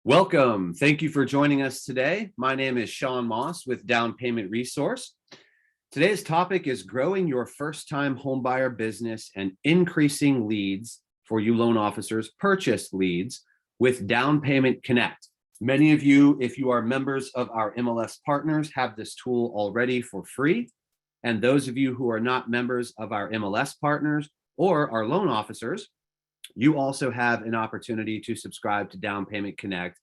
Welcome. Thank you for joining us today. My name is Sean Moss with Down Payment Resource. Today's topic is growing your first-time homebuyer business and increasing leads for you loan officers, purchase leads with Down Payment Connect. Many of you, if you are members of our MLS partners, have this tool already for free. And those of you who are not members of our MLS partners or our loan officers, you also have an opportunity to subscribe to Down Payment Connect,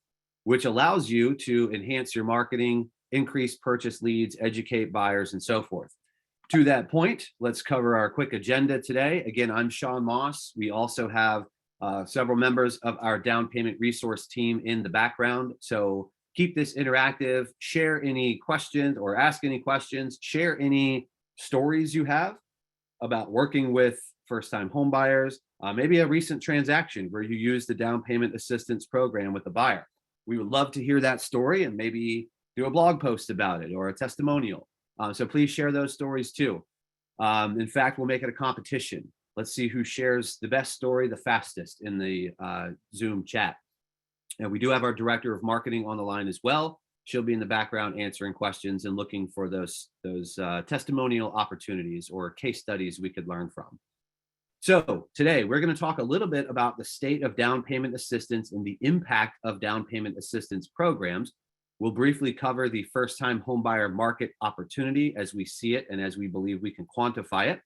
which allows you to enhance your marketing, increase purchase leads, educate buyers, and so forth. To that point, let's cover our quick agenda today. Again, I'm Sean Moss. We also have several members of our Down Payment Resource team in the background. So keep this interactive, share any questions or ask any questions, share any stories you have about working with first-time home buyers, maybe a recent transaction where you use the down payment assistance program with a buyer. We would love to hear that story and maybe do a blog post about it or a testimonial. So please share those stories too. In fact, we'll make it a competition. Let's see who shares the best story the fastest in the Zoom chat. And we do have our director of marketing on the line as well. She'll be in the background answering questions and looking for those testimonial opportunities or case studies we could learn from. So today we're going to talk a little bit about the state of down payment assistance and the impact of down payment assistance programs. We'll briefly cover the first-time homebuyer market opportunity as we see it and as we believe we can quantify it.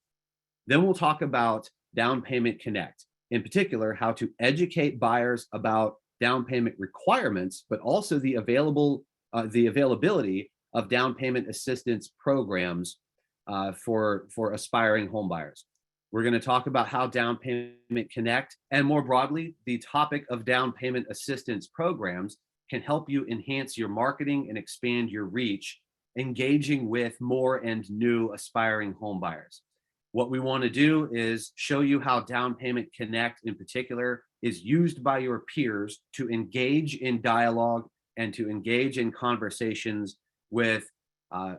Then we'll talk about Down Payment Connect, in particular, how to educate buyers about down payment requirements, but also the availability of down payment assistance programs for aspiring homebuyers. We're going to talk about how Down Payment Connect and more broadly, the topic of down payment assistance programs can help you enhance your marketing and expand your reach, engaging with more and new aspiring homebuyers. What we want to do is show you how Down Payment Connect in particular is used by your peers to engage in dialogue and to engage in conversations with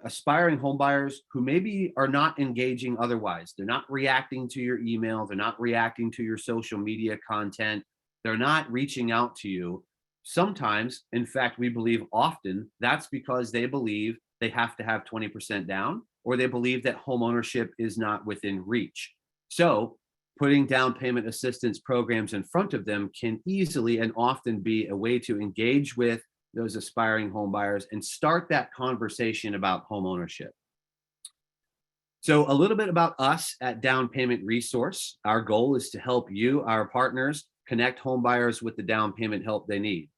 aspiring homebuyers who maybe are not engaging otherwise. They're not reacting to your email. They're not reacting to your social media content. They're not reaching out to you. Sometimes, in fact, we believe often that's because they believe they have to have 20% down, or they believe that homeownership is not within reach. So putting down payment assistance programs in front of them can easily and often be a way to engage with those aspiring home buyers and start that conversation about home ownership. So a little bit about us at Down Payment Resource. Our goal is to help you, our partners, connect home buyers with the down payment help they need.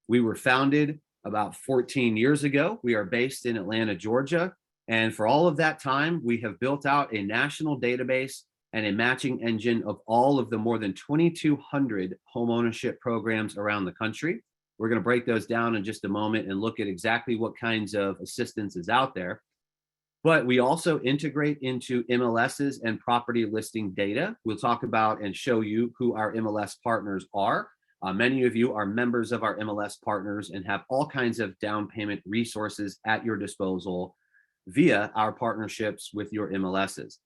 We were founded about 14 years ago. We are based in Atlanta, Georgia. And for all of that time, we have built out a national database and a matching engine of all of the more than 2,200 home ownership programs around the country. We're going to break those down in just a moment and look at exactly what kinds of assistance is out there. But we also integrate into MLSs and property listing data. We'll talk about and show you who our MLS partners are. Many of you are members of our MLS partners and have all kinds of down payment resources at your disposal via our partnerships with your MLSs.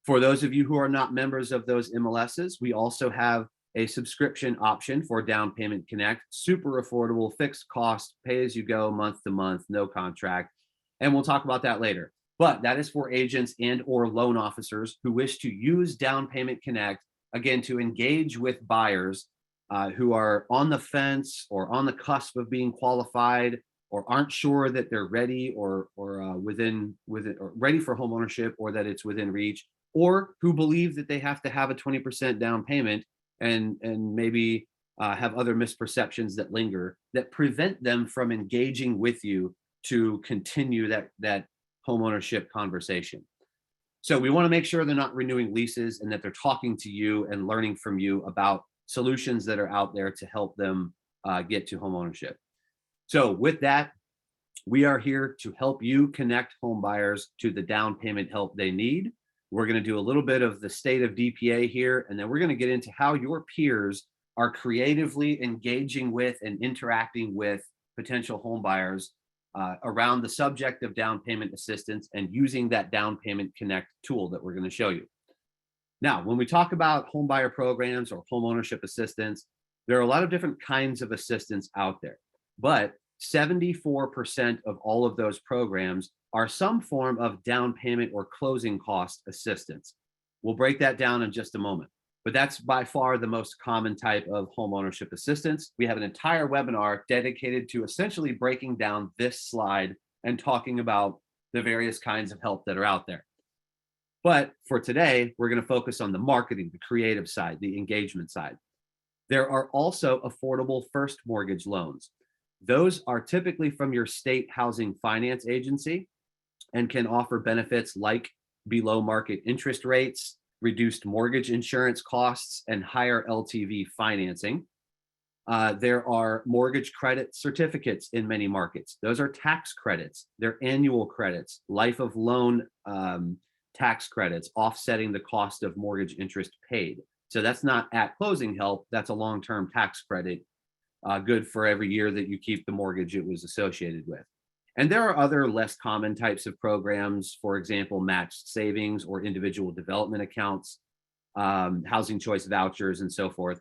For those of you who are not members of those MLSs, we also have a subscription option for Down Payment Connect, super affordable, fixed cost, pay as you go, month to month, no contract. And we'll talk about that later. But that is for agents and or loan officers who wish to use Down Payment Connect, again, to engage with buyers who are on the fence or on the cusp of being qualified or aren't sure that they're ready or ready for home ownership or that it's within reach, or who believe that they have to have a 20% down payment and maybe have other misperceptions that linger that prevent them from engaging with you to continue that homeownership conversation. So we want to make sure they're not renewing leases and that they're talking to you and learning from you about solutions that are out there to help them get to homeownership. So with that, we are here to help you connect home buyers to the down payment help they need. We're going to do a little bit of the state of DPA here, and then we're going to get into how your peers are creatively engaging with and interacting with potential home buyers around the subject of down payment assistance and using that Down Payment Connect tool that we're going to show you. Now, when we talk about home buyer programs or home ownership assistance, there are a lot of different kinds of assistance out there. But 74% of all of those programs are some form of down payment or closing cost assistance. We'll break that down in just a moment. But that's by far the most common type of homeownership assistance. We have an entire webinar dedicated to essentially breaking down this slide and talking about the various kinds of help that are out there. But for today, we're going to focus on the marketing, the creative side, the engagement side. There are also affordable first mortgage loans. Those are typically from your state housing finance agency and can offer benefits like below market interest rates, reduced mortgage insurance costs, and higher LTV financing. There are mortgage credit certificates in many markets. Those are tax credits. They're annual credits, life of loan tax credits, offsetting the cost of mortgage interest paid. So that's not at closing help. That's a long-term tax credit, good for every year that you keep the mortgage it was associated with. And there are other less common types of programs, for example, matched savings or individual development accounts, housing choice vouchers, and so forth.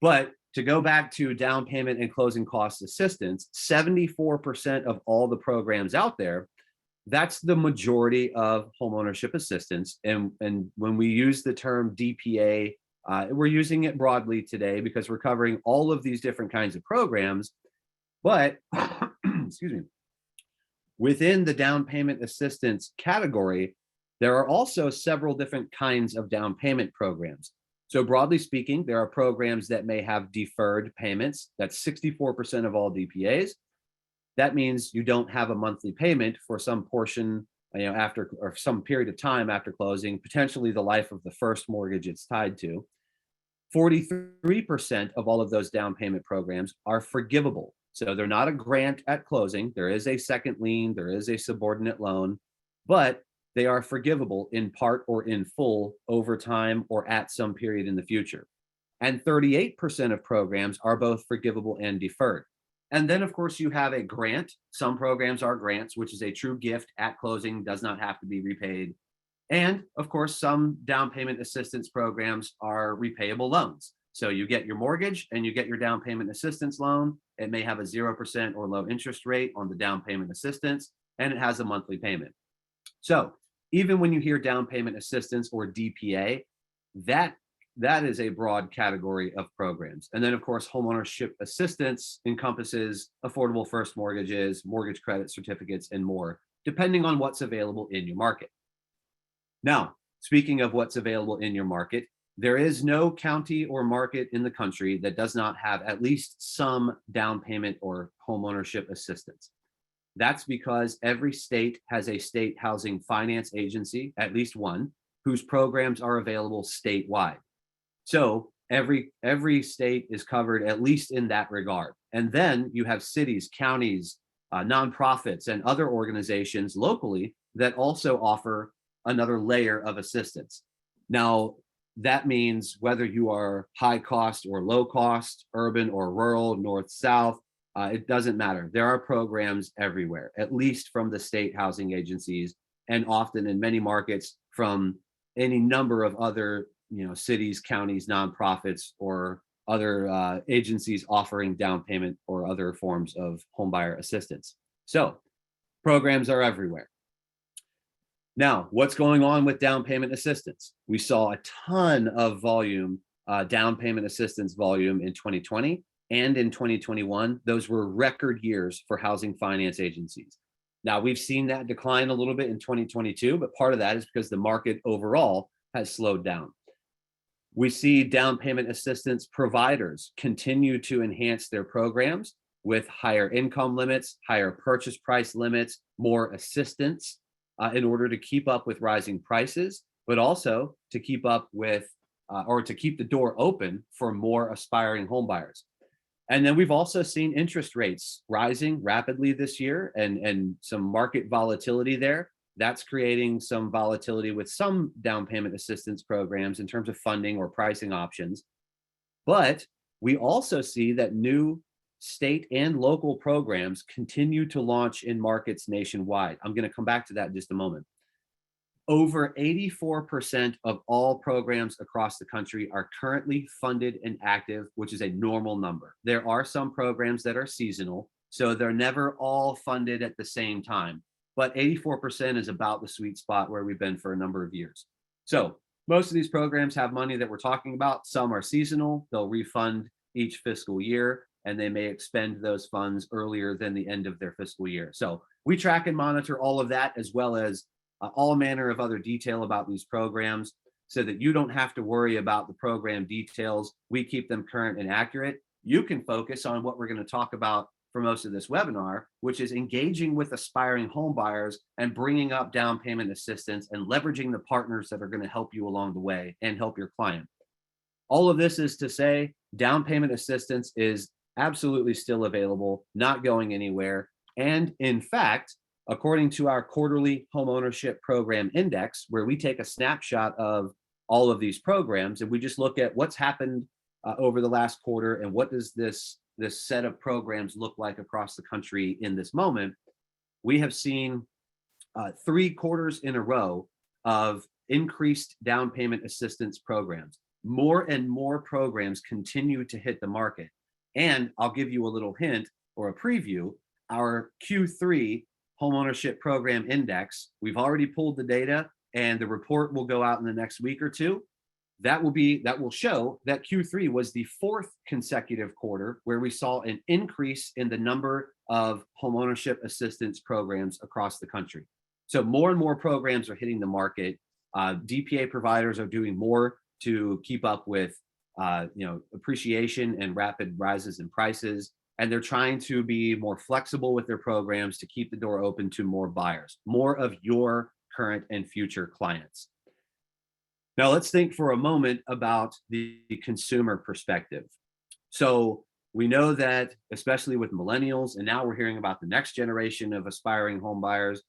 But to go back to down payment and closing cost assistance, 74% of all the programs out there, that's the majority of homeownership assistance. And when we use the term DPA, we're using it broadly today because we're covering all of these different kinds of programs. But, excuse me, within the down payment assistance category, there are also several different kinds of down payment programs. So broadly speaking, there are programs that may have deferred payments. That's 64% of all DPAs. That means you don't have a monthly payment for some portion, after or some period of time after closing, potentially the life of the first mortgage it's tied to. 43% of all of those down payment programs are forgivable. So they're not a grant at closing. There is a second lien, there is a subordinate loan, but they are forgivable in part or in full over time or at some period in the future. And 38% of programs are both forgivable and deferred. And then, of course, you have a grant. Some programs are grants, which is a true gift at closing, does not have to be repaid. And of course, some down payment assistance programs are repayable loans. So you get your mortgage and you get your down payment assistance loan. It may have a 0% or low interest rate on the down payment assistance, and it has a monthly payment. So even when you hear down payment assistance or DPA, that is a broad category of programs. And then, of course, homeownership assistance encompasses affordable first mortgages, mortgage credit certificates, and more, depending on what's available in your market. Now, speaking of what's available in your market, there is no county or market in the country that does not have at least some down payment or homeownership assistance. That's because every state has a state housing finance agency, at least one, whose programs are available statewide. So every state is covered at least in that regard. And then you have cities, counties, nonprofits, and other organizations locally that also offer another layer of assistance. Now, that means whether you are high cost or low cost, urban or rural, north, south, it doesn't matter. There are programs everywhere, at least from the state housing agencies, and often in many markets from any number of other cities, counties, nonprofits, or other agencies offering down payment or other forms of homebuyer assistance. So programs are everywhere. Now, what's going on with down payment assistance? We saw a ton of volume, down payment assistance volume in 2020 and in 2021. Those were record years for housing finance agencies. Now, we've seen that decline a little bit in 2022, but part of that is because the market overall has slowed down. We see down payment assistance providers continue to enhance their programs with higher income limits, higher purchase price limits, more assistance, in order to keep up with rising prices, but also to keep up with or to keep the door open for more aspiring homebuyers. And then we've also seen interest rates rising rapidly this year and some market volatility there. That's creating some volatility with some down payment assistance programs in terms of funding or pricing options. But we also see that new state and local programs continue to launch in markets nationwide. I'm going to come back to that in just a moment. Over 84% of all programs across the country are currently funded and active, which is a normal number. There are some programs that are seasonal, So they're never all funded at the same time. But 84% is about the sweet spot where we've been for a number of years. So most of these programs have money that we're talking about. Some are seasonal, they'll refund each fiscal year, and they may expend those funds earlier than the end of their fiscal year. So we track and monitor all of that, as well as all manner of other detail about these programs, so that you don't have to worry about the program details. We keep them current and accurate. You can focus on what we're going to talk about for most of this webinar, which is engaging with aspiring home buyers and bringing up down payment assistance and leveraging the partners that are going to help you along the way and help your client. All of this is to say down payment assistance is absolutely still available, not going anywhere. And in fact, according to our quarterly homeownership program index, where we take a snapshot of all of these programs and we just look at what's happened over the last quarter and what does this set of programs look like across the country in this moment, we have seen 3 quarters in a row of increased down payment assistance programs. More and more programs continue to hit the market. And I'll give you a little hint or a preview. Our Q3 homeownership program index, we've already pulled the data and the report will go out in the next week or two. That will show that Q3 was the 4th consecutive quarter where we saw an increase in the number of homeownership assistance programs across the country. So more and more programs are hitting the market. DPA providers are doing more to keep up with appreciation and rapid rises in prices. And they're trying to be more flexible with their programs to keep the door open to more buyers, more of your current and future clients. Now, let's think for a moment about the consumer perspective. So we know that, especially with millennials, and now we're hearing about the next generation of aspiring home buyers,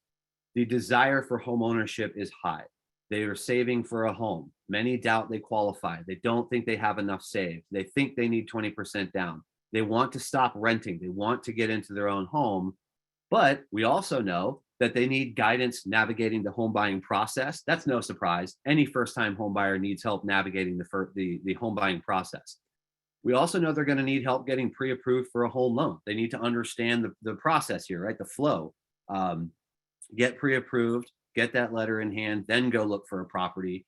the desire for home ownership is high. They are saving for a home. Many doubt they qualify. They don't think they have enough saved. They think they need 20% down. They want to stop renting. They want to get into their own home. But we also know that they need guidance navigating the home buying process. That's no surprise. Any first-time home buyer needs help navigating the home buying process. We also know they're going to need help getting pre-approved for a home loan. They need to understand the process here, right? The flow. Get pre-approved, get that letter in hand, then go look for a property.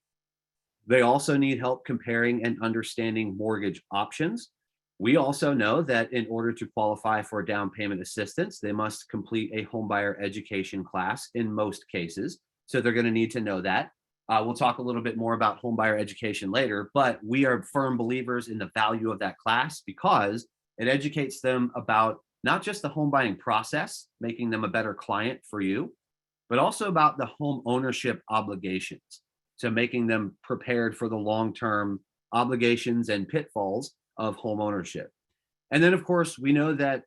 They also need help comparing and understanding mortgage options. We also know that in order to qualify for down payment assistance, they must complete a homebuyer education class in most cases. So they're going to need to know that. We'll talk a little bit more about homebuyer education later, but we are firm believers in the value of that class because it educates them about not just the home buying process, making them a better client for you, but also about the home ownership obligations. So making them prepared for the long-term obligations and pitfalls of home ownership. And then, of course, we know that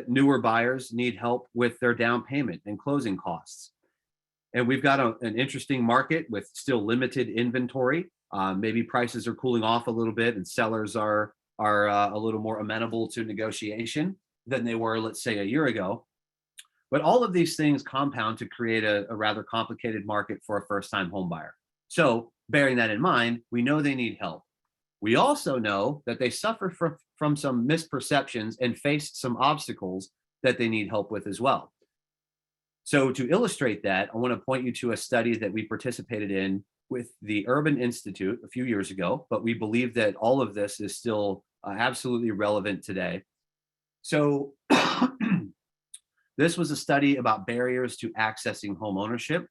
newer buyers need help with their down payment and closing costs. And we've got an interesting market with still limited inventory. Maybe prices are cooling off a little bit and sellers are a little more amenable to negotiation than they were, let's say, a year ago. But all of these things compound to create a rather complicated market for a first-time home buyer. So bearing that in mind, we know they need help. We also know that they suffer from some misperceptions and face some obstacles that they need help with as well. So to illustrate that, I want to point you to a study that we participated in with the Urban Institute a few years ago, but we believe that all of this is still absolutely relevant today. So this was a study about barriers to accessing home ownership.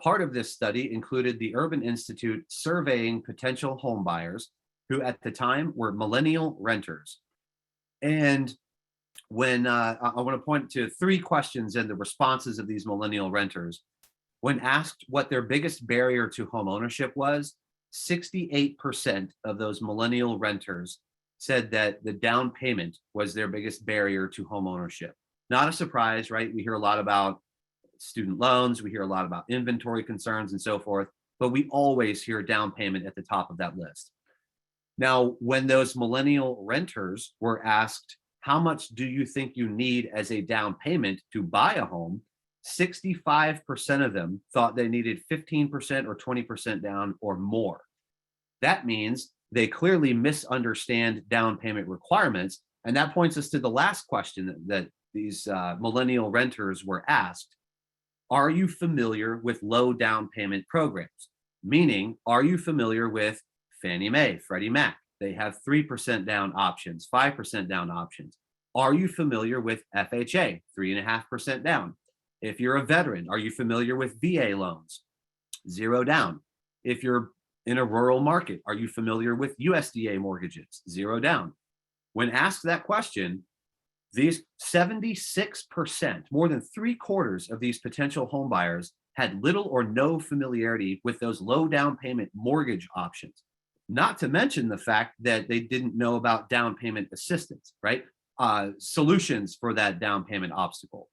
Part of this study included the Urban Institute surveying potential home buyers who at the time were millennial renters. And when I want to point to 3 questions and the responses of these millennial renters. When asked what their biggest barrier to home ownership was, 68% of those millennial renters said that the down payment was their biggest barrier to home ownership. Not a surprise, right? We hear a lot about student loans, we hear a lot about inventory concerns and so forth, but we always hear down payment at the top of that list. Now, when those millennial renters were asked, how much do you think you need as a down payment to buy a home? 65% of them thought they needed 15% or 20% down or more. That means they clearly misunderstand down payment requirements. And that points us to the last question that millennial renters were asked, are you familiar with low down payment programs? Meaning, are you familiar with Fannie Mae, Freddie Mac? They have 3% down options, 5% down options. Are you familiar with FHA, 3.5% down? If you're a veteran, are you familiar with VA loans, 0 down? If you're in a rural market, are you familiar with USDA mortgages, 0 down? When asked that question, these 76%, more than 3/4 of these potential home buyers had little or no familiarity with those low down payment mortgage options. Not to mention the fact that they didn't know about down payment assistance, right? Solutions for that down payment obstacle.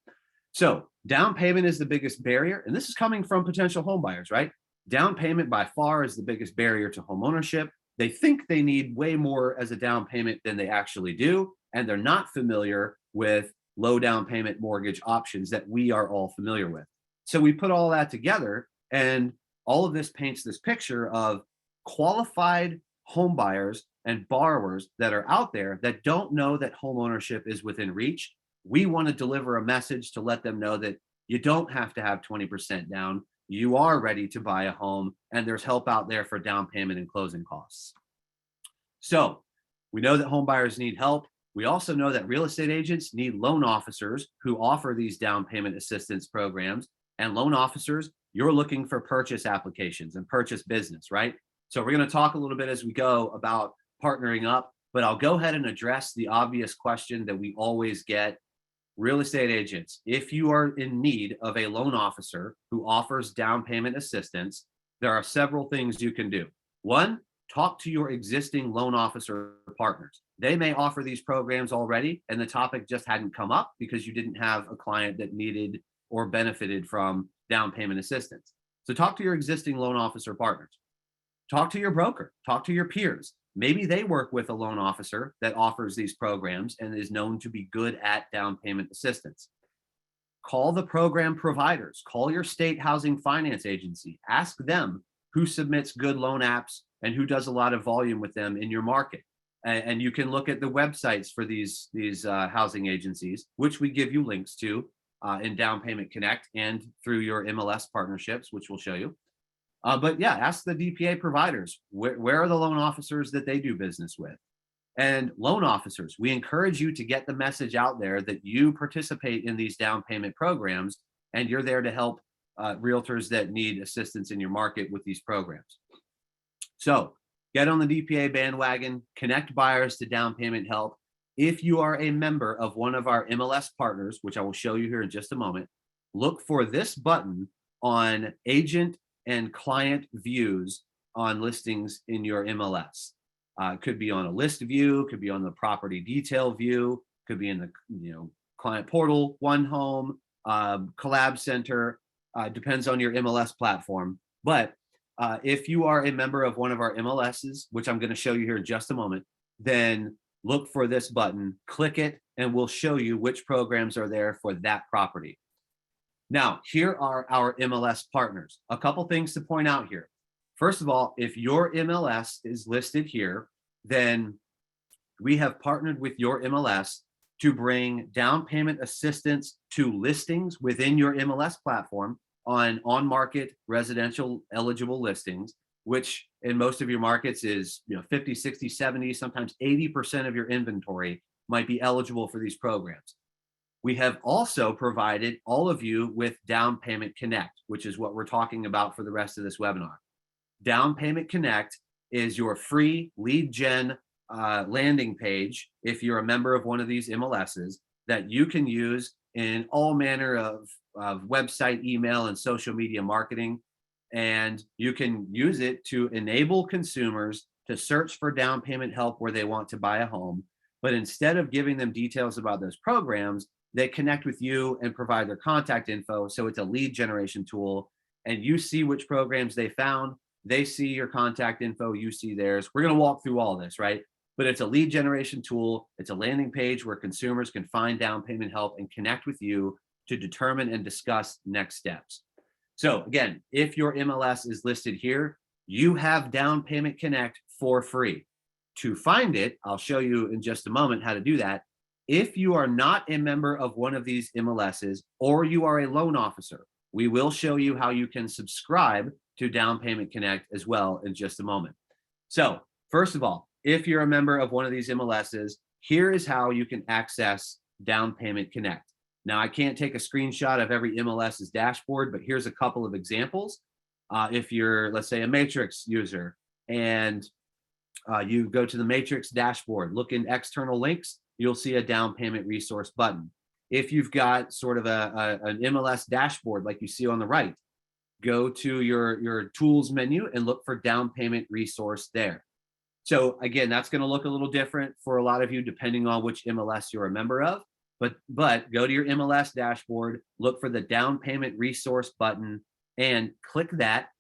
So down payment is the biggest barrier, and this is coming from potential home buyers, right? Down payment by far is the biggest barrier to home ownership. They think they need way more as a down payment than they actually do, and they're not familiar with low down payment mortgage options that we are all familiar with. So we put all that together, and all of this paints this picture of qualified home buyers and borrowers that are out there that don't know that home ownership is within reach. We want to deliver a message to let them know that you don't have to have 20% down. You are ready to buy a home, and there's help out there for down payment and closing costs. So we know that home buyers need help. We also know that real estate agents need loan officers who offer these down payment assistance programs. And loan officers, you're looking for purchase applications and purchase business, right? So we're going to talk a little bit as we go about partnering up, but I'll go ahead and address the obvious question that we always get. Real estate agents, if you are in need of a loan officer who offers down payment assistance, there are several things you can do. One, talk to your existing loan officer partners. They may offer these programs already, and the topic just hadn't come up because you didn't have a client that needed or benefited from down payment assistance. So talk to your existing loan officer partners. Talk to your broker, talk to your peers. Maybe they work with a loan officer that offers these programs and is known to be good at down payment assistance. Call the program providers, call your state housing finance agency, ask them who submits good loan apps and who does a lot of volume with them in your market. And you can look at the websites for these housing agencies, which we give you links to in Down Payment Connect and through your MLS partnerships, which we'll show you. But yeah, ask the DPA providers, where are the loan officers that they do business with? And loan officers, we encourage you to get the message out there that you participate in these down payment programs and you're there to help realtors that need assistance in your market with these programs. So get on the DPA bandwagon, connect buyers to down payment help. If you are a member of one of our MLS partners, which I will show you here in just a moment, look for this button on agent and client views on listings in your MLS. Could be on a list view, could be on the property detail view, could be in the client portal, One Home, Collab Center, depends on your MLS platform. But if you are a member of one of our MLSs, which I'm going to show you here in just a moment, then look for this button, click it, and we'll show you which programs are there for that property. Now, here are our MLS partners. A couple things to point out here. First of all, if your MLS is listed here, then we have partnered with your MLS to bring down payment assistance to listings within your MLS platform on-market residential eligible listings, which in most of your markets is 50, 60, 70, sometimes 80% of your inventory might be eligible for these programs. We have also provided all of you with Down Payment Connect, which is what we're talking about for the rest of this webinar. Down Payment Connect is your free lead gen landing page if you're a member of one of these MLSs that you can use in all manner of website, email, and social media marketing. And you can use it to enable consumers to search for down payment help where they want to buy a home. But instead of giving them details about those programs, they connect with you and provide their contact info. So it's a lead generation tool, and you see which programs they found. They see your contact info, you see theirs. We're going to walk through all this, right? But it's a lead generation tool. It's a landing page where consumers can find down payment help and connect with you to determine and discuss next steps. So again, if your MLS is listed here, you have Down Payment Connect for free. To find it, I'll show you in just a moment how to do that. If you are not a member of one of these MLSs or you are a loan officer, we will show you how you can subscribe to Down Payment Connect as well in just a moment. So, first of all, if you're a member of one of these MLSs, here is how you can access Down Payment Connect. Now, I can't take a screenshot of every MLS's dashboard, but here's a couple of examples. If you're, let's say, a Matrix user and you go to the Matrix dashboard, look in external links, you'll see a down payment resource button. If you've got sort of an MLS dashboard like you see on the right, go to your tools menu and look for down payment resource there. So again, that's going to look a little different for a lot of you depending on which MLS you're a member of. But go to your MLS dashboard, look for the down payment resource button and click that.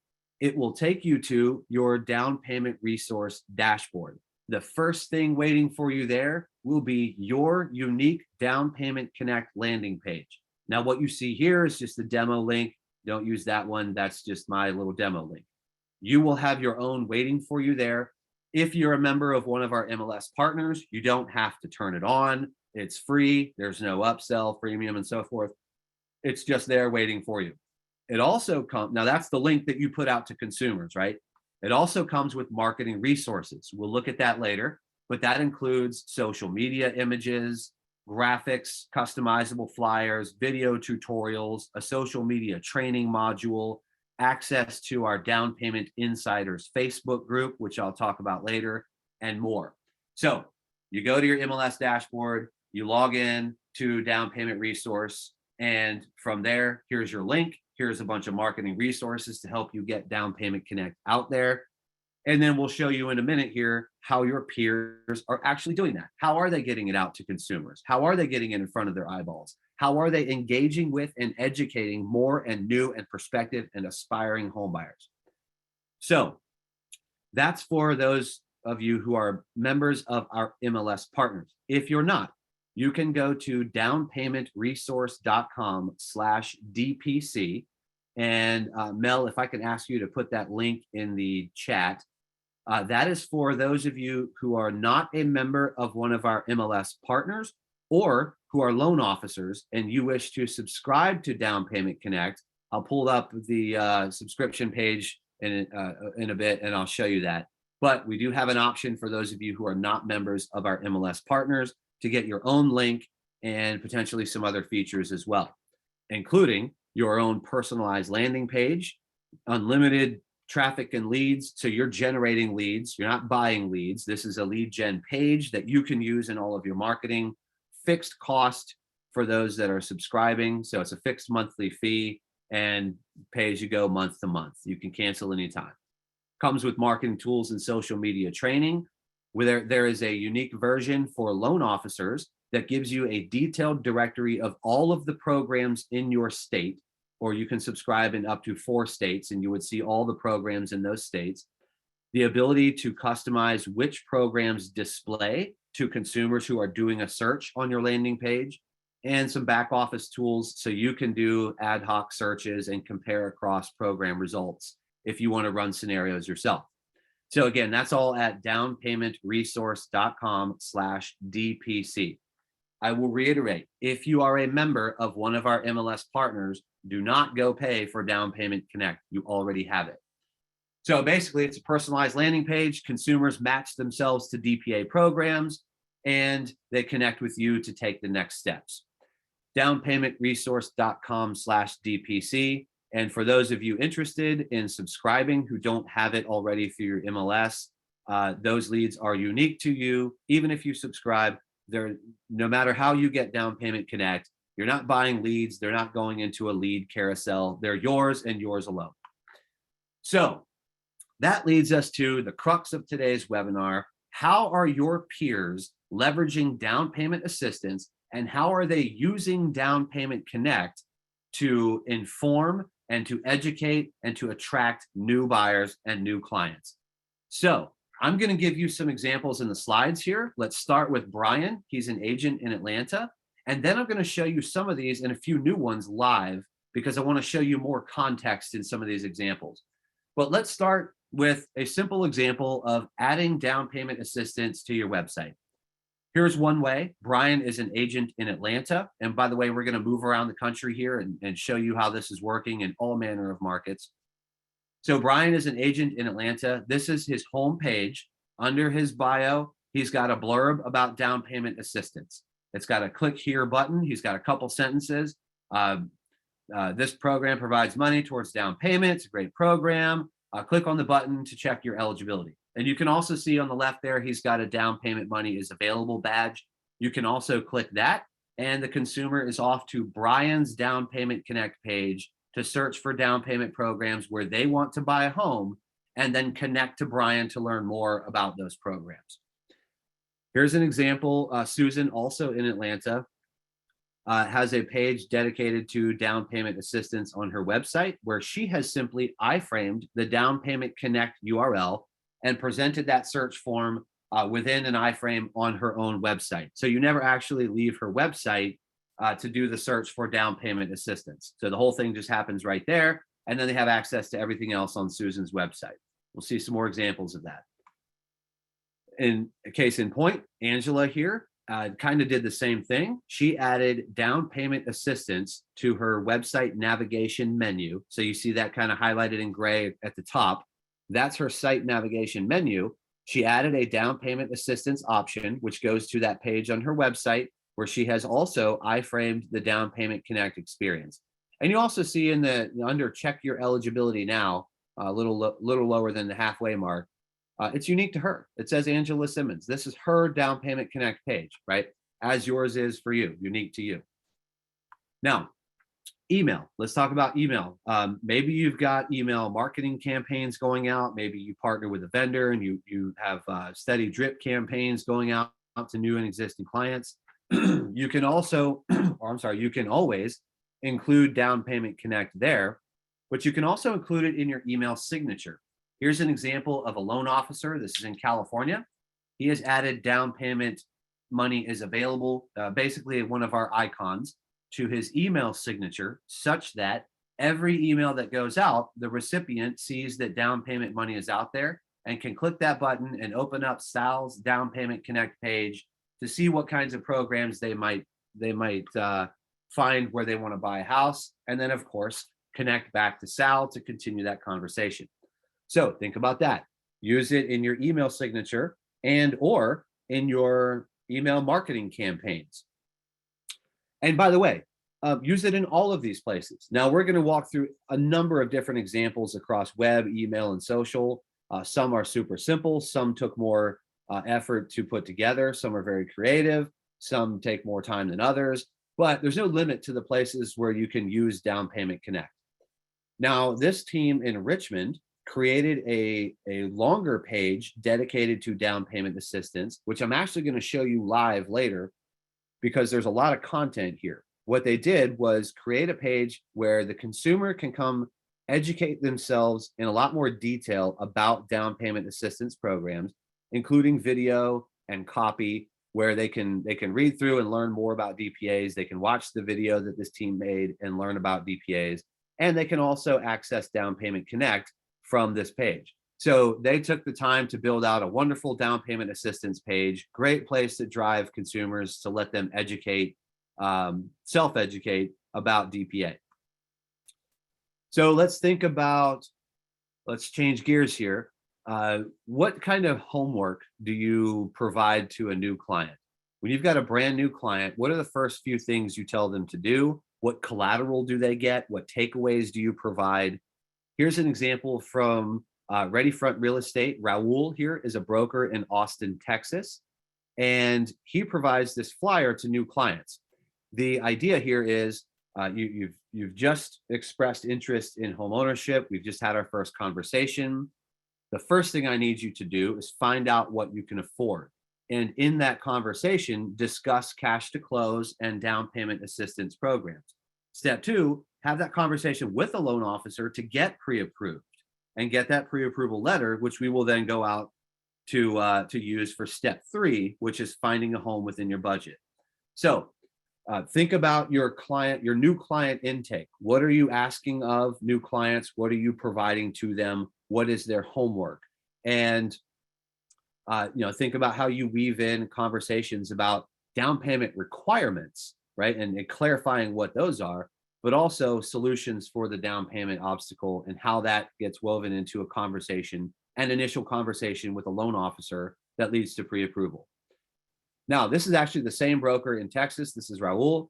It will take you to your down payment resource dashboard. The first thing waiting for you there will be your unique Down Payment Connect landing page. Now, what you see here is just the demo link. Don't use that one. That's just my little demo link. You will have your own waiting for you there. If you're a member of one of our MLS partners, you don't have to turn it on. It's free. There's no upsell, freemium, and so forth. It's just there waiting for you. It also comes, now that's the link that you put out to consumers, right? It also comes with marketing resources. We'll look at that later, but that includes social media images, graphics, customizable flyers, video tutorials, a social media training module, access to our Down Payment Insiders Facebook group, which I'll talk about later, and more. So you go to your MLS dashboard, you log in to Down Payment Resource, and from there, here's your link. Here's a bunch of marketing resources to help you get Down Payment Connect out there. And then we'll show you in a minute here how your peers are actually doing that. How are they getting it out to consumers? How are they getting it in front of their eyeballs? How are they engaging with and educating more and new and prospective and aspiring home buyers? So that's for those of you who are members of our MLS partners. If you're not, you can go to downpaymentresource.com/DPC. And Mel, if I can ask you to put that link in the chat, that is for those of you who are not a member of one of our MLS partners or who are loan officers and you wish to subscribe to Down Payment Connect. I'll pull up the subscription page in a bit and I'll show you that. But we do have an option for those of you who are not members of our MLS partners to get your own link and potentially some other features as well, including your own personalized landing page, unlimited traffic and leads. So you're generating leads, you're not buying leads. This is a lead gen page that you can use in all of your marketing, fixed cost for those that are subscribing. So it's a fixed monthly fee and pay as you go month to month. You can cancel anytime. Comes with marketing tools and social media training, where there is a unique version for loan officers that gives you a detailed directory of all of the programs in your state, or you can subscribe in up to 4 states and you would see all the programs in those states. The ability to customize which programs display to consumers who are doing a search on your landing page, and some back office tools so you can do ad hoc searches and compare across program results if you want to run scenarios yourself. So again, that's all at downpaymentresource.com/DPC. I will reiterate, if you are a member of one of our MLS partners, do not go pay for Down Payment Connect. You already have it. So basically, it's a personalized landing page. Consumers match themselves to DPA programs, and they connect with you to take the next steps. Downpaymentresource.com/DPC. And for those of you interested in subscribing who don't have it already through your MLS, those leads are unique to you. Even if you subscribe, no matter how you get Down Payment Connect, you're not buying leads. They're not going into a lead carousel. They're yours and yours alone. So that leads us to the crux of today's webinar. How are your peers leveraging down payment assistance, and how are they using Down Payment Connect to inform and to educate and to attract new buyers and new clients? So I'm going to give you some examples in the slides here. Let's start with Brian. He's an agent in Atlanta. And then I'm going to show you some of these and a few new ones live because I want to show you more context in some of these examples. But let's start with a simple example of adding down payment assistance to your website. Here's one way. Brian is an agent in Atlanta. And by the way, we're going to move around the country here and show you how this is working in all manner of markets. So Brian is an agent in Atlanta. This is his home page. Under his bio, he's got a blurb about down payment assistance. It's got a click here button. He's got a couple sentences. This program provides money towards down payment. It's a great program. Click on the button to check your eligibility. And you can also see on the left there, he's got a down payment money is available badge. You can also click that, and the consumer is off to Brian's Down Payment Connect page to search for down payment programs where they want to buy a home, and then connect to Brian to learn more about those programs. Here's an example. Susan, also in Atlanta, has a page dedicated to down payment assistance on her website, where she has simply iframed the Down Payment Connect URL and presented that search form within an iframe on her own website. So you never actually leave her website to do the search for down payment assistance. So the whole thing just happens right there, and then they have access to everything else on Susan's website. We'll see some more examples of that. In a case in point, Angela here kind of did the same thing. She added down payment assistance to her website navigation menu. So you see that kind of highlighted in gray at the top. That's her site navigation menu. She added a down payment assistance option, which goes to that page on her website, where she has also iframed the Down Payment Connect experience. And you also see in the under check your eligibility now, a little lower than the halfway mark, it's unique to her. It says Angela Simmons. This is her Down Payment Connect page, right? As yours is for you, unique to you. Now, email. Let's talk about email. Maybe you've got email marketing campaigns going out. Maybe you partner with a vendor and you have steady drip campaigns going out to new and existing clients. You can also, you can always include Down Payment Connect there, but you can also include it in your email signature. Here's an example of a loan officer. This is in California. He has added down payment money is available, basically one of our icons, to his email signature, such that every email that goes out, the recipient sees that down payment money is out there and can click that button and open up Sal's Down Payment Connect page to see what kinds of programs they might find where they want to buy a house, and then of course connect back to Sal to continue that conversation. So think about that. Use it in your email signature and or in your email marketing campaigns. And by the way, use it in all of these places. Now we're going to walk through a number of different examples across web, email, and social. Some are super simple. Some took more effort to put together. Some are very creative. Some take more time than others. But there's no limit to the places where you can use Down Payment Connect. Now, this team in Richmond created a longer page dedicated to down payment assistance, which I'm actually going to show you live later because there's a lot of content here. What they did was create a page where the consumer can come educate themselves in a lot more detail about down payment assistance programs, including video and copy, where they can read through and learn more about DPAs. They can watch the video that this team made and learn about DPAs, and they can also access Down Payment Connect from this page. So they took the time to build out a wonderful down payment assistance page, great place to drive consumers to let them educate, self-educate about DPA. So let's think about, let's change gears here. What kind of homework do you provide to a new client? When you've got a brand new client, what are the first few things you tell them to do? What collateral do they get? What takeaways do you provide? Here's an example from Ready Front Real Estate. Raul here is a broker in Austin, Texas, and he provides this flyer to new clients. The idea here is you've just expressed interest in home ownership. We've just had our first conversation. The first thing I need you to do is find out what you can afford. And in that conversation, discuss cash to close and down payment assistance programs. Step two, have that conversation with a loan officer to get pre-approved and get that pre-approval letter, which we will then go out to use for step three, which is finding a home within your budget. So think about your new client intake. What are you asking of new clients? What are you providing to them? What is their homework? And Think about how you weave in conversations about down payment requirements, right? And clarifying what those are, but also solutions for the down payment obstacle and how that gets woven into a conversation, an initial conversation with a loan officer that leads to pre-approval. Now, this is actually the same broker in Texas. This is Raul.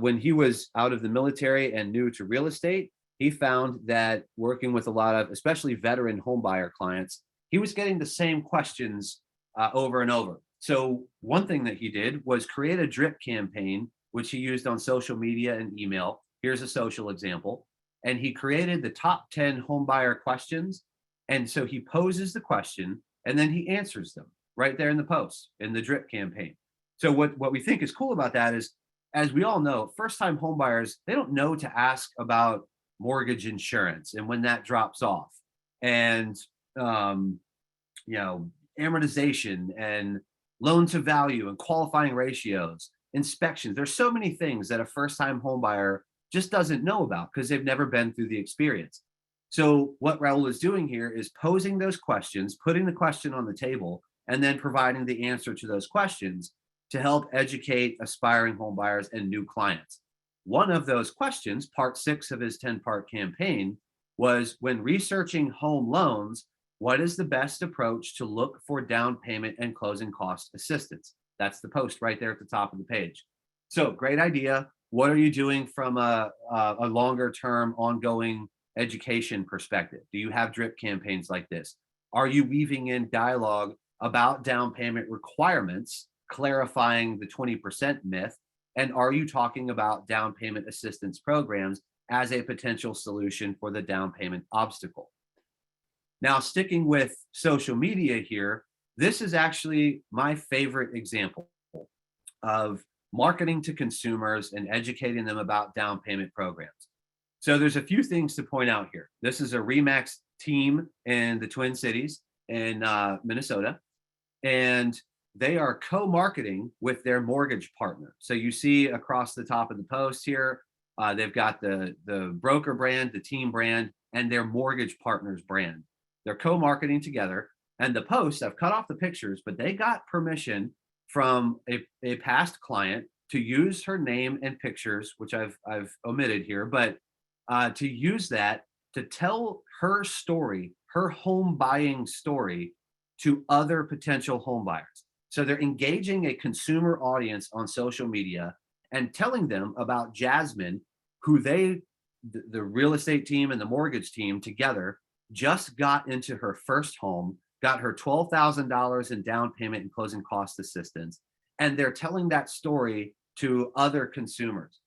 When he was out of the military and new to real estate, he found that working with a lot of, especially veteran homebuyer clients, he was getting the same questions over and over. So one thing that he did was create a drip campaign, which he used on social media and email. Here's a social example. And he created the top 10 homebuyer questions. And so he poses the question and then he answers them right there in the post in the drip campaign. So what we think is cool about that is, as we all know, first-time homebuyers, they don't know to ask about mortgage insurance and when that drops off, and amortization and loan to value and qualifying ratios, inspections. There's so many things that a first-time homebuyer just doesn't know about because they've never been through the experience. So what Raul is doing here is posing those questions, putting the question on the table, and then providing the answer to those questions to help educate aspiring homebuyers and new clients. One of those questions, part 6 of his 10-part campaign, was when researching home loans, what is the best approach to look for down payment and closing cost assistance? That's the post right there at the top of the page. So great idea. What are you doing from a longer term ongoing education perspective? Do you have drip campaigns like this? Are you weaving in dialogue about down payment requirements, clarifying the 20% myth? And are you talking about down payment assistance programs as a potential solution for the down payment obstacle? Now, sticking with social media here, this is actually my favorite example of marketing to consumers and educating them about down payment programs. So there's a few things to point out here. This is a RE/MAX team in the Twin Cities in Minnesota, and they are co-marketing with their mortgage partner. So you see across the top of the post here, they've got the broker brand, the team brand, and their mortgage partner's brand. They're co-marketing together. And the posts, I've cut off the pictures, but they got permission from a past client to use her name and pictures, which I've omitted here, but to use that to tell her story, her home buying story, to other potential home buyers. So they're engaging a consumer audience on social media and telling them about Jasmine, who the real estate team and the mortgage team together just got into her first home, got her $12,000 in down payment and closing cost assistance. And they're telling that story to other consumers.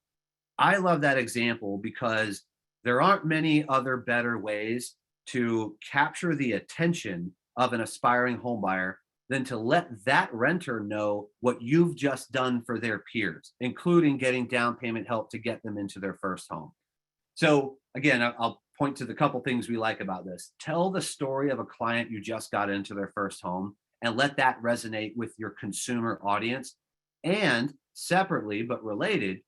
I love that example because there aren't many other better ways to capture the attention of an aspiring homebuyer than to let that renter know what you've just done for their peers, including getting down payment help to get them into their first home. So again, I'll point to the couple things we like about this. Tell the story of a client you just got into their first home and let that resonate with your consumer audience. And separately but related,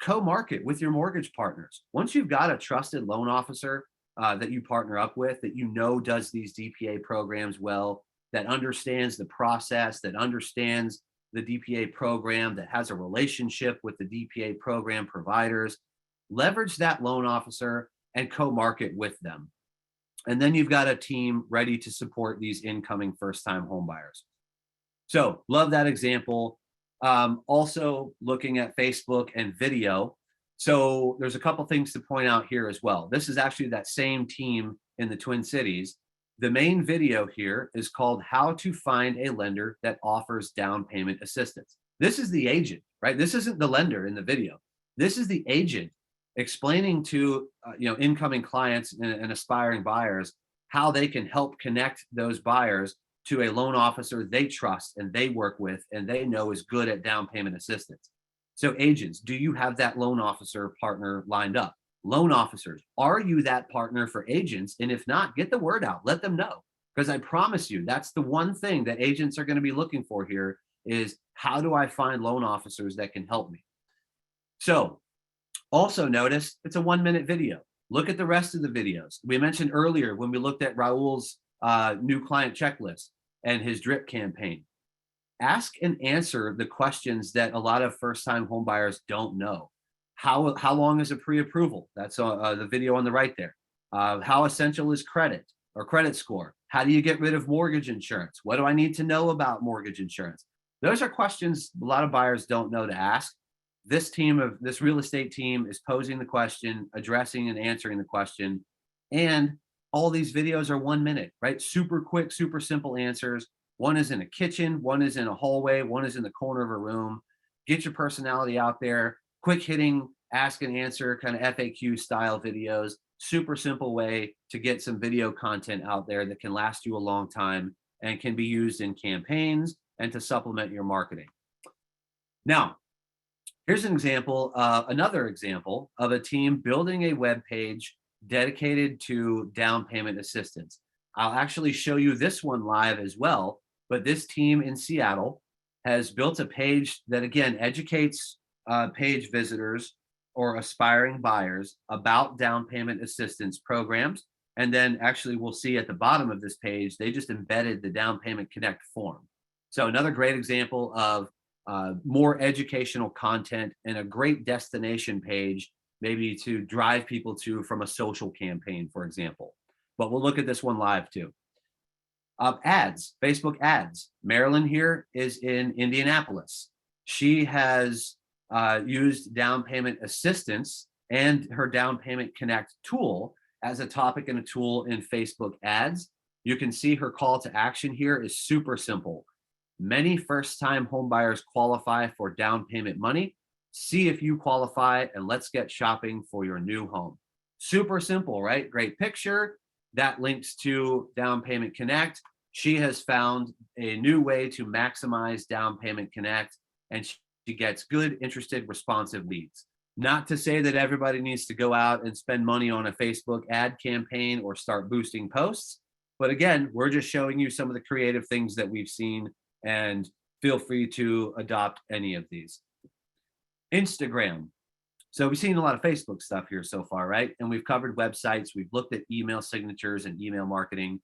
co-market with your mortgage partners. Once you've got a trusted loan officer that you partner up with, that you know does these DPA programs well, that understands the process, that understands the DPA program, that has a relationship with the DPA program providers, leverage that loan officer and co-market with them. And then you've got a team ready to support these incoming first-time home buyers. So love that example. Also looking at Facebook and video. So there's a couple things to point out here as well. This is actually that same team in the Twin Cities. The main video here is called How to Find a Lender That Offers Down Payment Assistance. This is the agent, right? This isn't the lender in the video. This is the agent explaining to incoming clients and aspiring buyers how they can help connect those buyers to a loan officer they trust and they work with and they know is good at down payment assistance. So agents, do you have that loan officer partner lined up? Loan officers, are you that partner for agents? And if not, get the word out, let them know. Because I promise you, that's the one thing that agents are going to be looking for here is how do I find loan officers that can help me? So also notice it's a 1-minute video. Look at the rest of the videos. We mentioned earlier when we looked at Raul's new client checklist. and his drip campaign. Ask and answer the questions that a lot of first-time home buyers don't know. How long is a pre-approval? That's the video on the right there. How essential is credit or credit score? How do you get rid of mortgage insurance? What do I need to know about mortgage insurance? Those are questions a lot of buyers don't know to ask. This real estate team is posing the question, addressing and answering the question, and all these videos are 1 minute, right? Super quick, super simple answers. One is in a kitchen, one is in a hallway, one is in the corner of a room. Get your personality out there. Quick hitting, ask and answer kind of FAQ style videos. Super simple way to get some video content out there that can last you a long time and can be used in campaigns and to supplement your marketing. Now, here's another example of a team building a web page dedicated to down payment assistance. I'll actually show you this one live as well, but this team in Seattle has built a page that, again, educates page visitors or aspiring buyers about down payment assistance programs. And then actually we'll see at the bottom of this page, they just embedded the Down Payment Connect form. So another great example of more educational content and a great destination page, maybe to drive people to from a social campaign, for example. But we'll look at this one live too. Ads, Facebook ads. Marilyn here is in Indianapolis. She has used down payment assistance and her Down Payment Connect tool as a topic and a tool in Facebook ads. You can see her call to action here is super simple. Many first-time homebuyers qualify for down payment money. See if you qualify and let's get shopping for your new home. Super simple, right? Great picture. That links to Down Payment Connect. She has found a new way to maximize Down Payment Connect, and she gets good, interested, responsive leads. Not to say that everybody needs to go out and spend money on a Facebook ad campaign or start boosting posts. But again, we're just showing you some of the creative things that we've seen, and feel free to adopt any of these. Instagram. So we've seen a lot of Facebook stuff here so far, right? And we've covered websites. We've looked at email signatures and email marketing.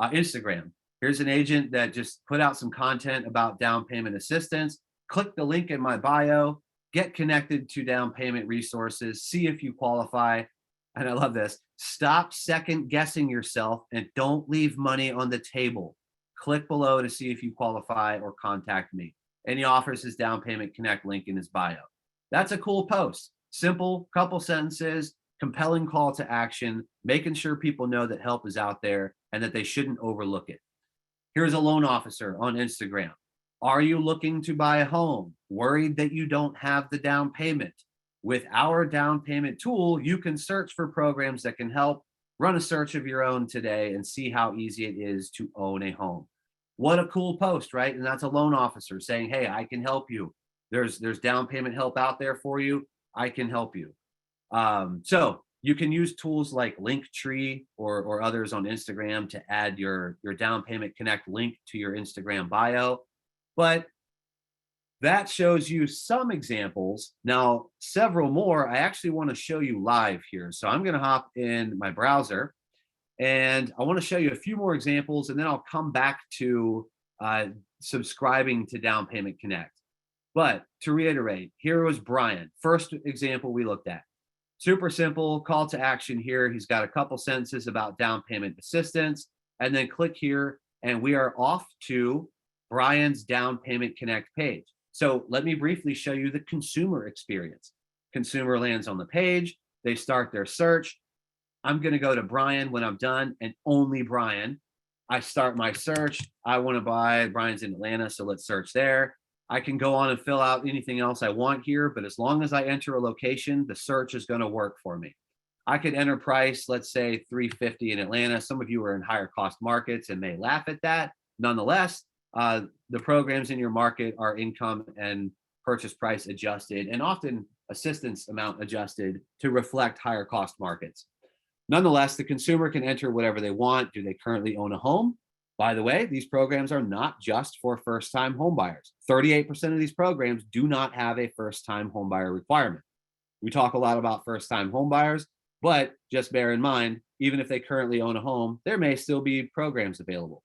Instagram. Here's an agent that just put out some content about down payment assistance. Click the link in my bio, get connected to down payment resources, see if you qualify. And I love this. Stop second guessing yourself and don't leave money on the table. Click below to see if you qualify or contact me. And he offers his Down Payment Connect link in his bio. That's a cool post. Simple, couple sentences, compelling call to action, making sure people know that help is out there and that they shouldn't overlook it. Here's a loan officer on Instagram. Are you looking to buy a home? Worried that you don't have the down payment? With our down payment tool, you can search for programs that can help. Run a search of your own today and see how easy it is to own a home. What a cool post, right? And that's a loan officer saying, hey, I can help you. There's down payment help out there for you. I can help you. So you can use tools like Linktree or others on Instagram to add your Down Payment Connect link to your Instagram bio. But that shows you some examples. Now, several more I actually want to show you live here. So I'm going to hop in my browser and I want to show you a few more examples, and then I'll come back to subscribing to Down Payment Connect. But to reiterate, here was Brian, first example we looked at. Super simple call to action here. He's got a couple sentences about down payment assistance, and then click here, and we are off to Brian's Down Payment Connect page. So let me briefly show you the consumer experience. Consumer lands on the page, they start their search. I'm going to go to Brian when I'm done, and only Brian. I start my search. I want to buy, Brian's in Atlanta, so let's search there. I can go on and fill out anything else I want here, but as long as I enter a location, the search is going to work for me. I could enter price, let's say $350 in Atlanta. Some of you are in higher cost markets and may laugh at that. Nonetheless, the programs in your market are income and purchase price adjusted, and often assistance amount adjusted to reflect higher cost markets. Nonetheless, the consumer can enter whatever they want. Do they currently own a home? By the way, these programs are not just for first-time home buyers. 38% of these programs do not have a first-time home buyer requirement. We talk a lot about first-time home buyers, but just bear in mind, even if they currently own a home, there may still be programs available.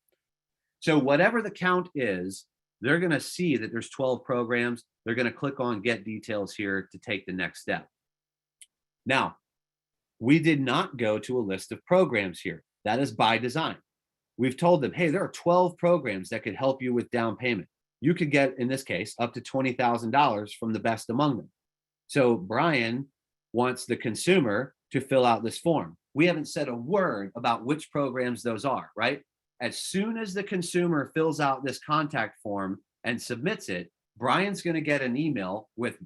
So whatever the count is, they're going to see that there's 12 programs. They're going to click on get details here to take the next step. Now, we did not go to a list of programs here. That is by design. We've told them, hey, there are 12 programs that could help you with down payment. You could get, in this case, up to $20,000 from the best among them. So Brian wants the consumer to fill out this form. We haven't said a word about which programs those are, right? As soon as the consumer fills out this contact form and submits it, Brian's going to get an email with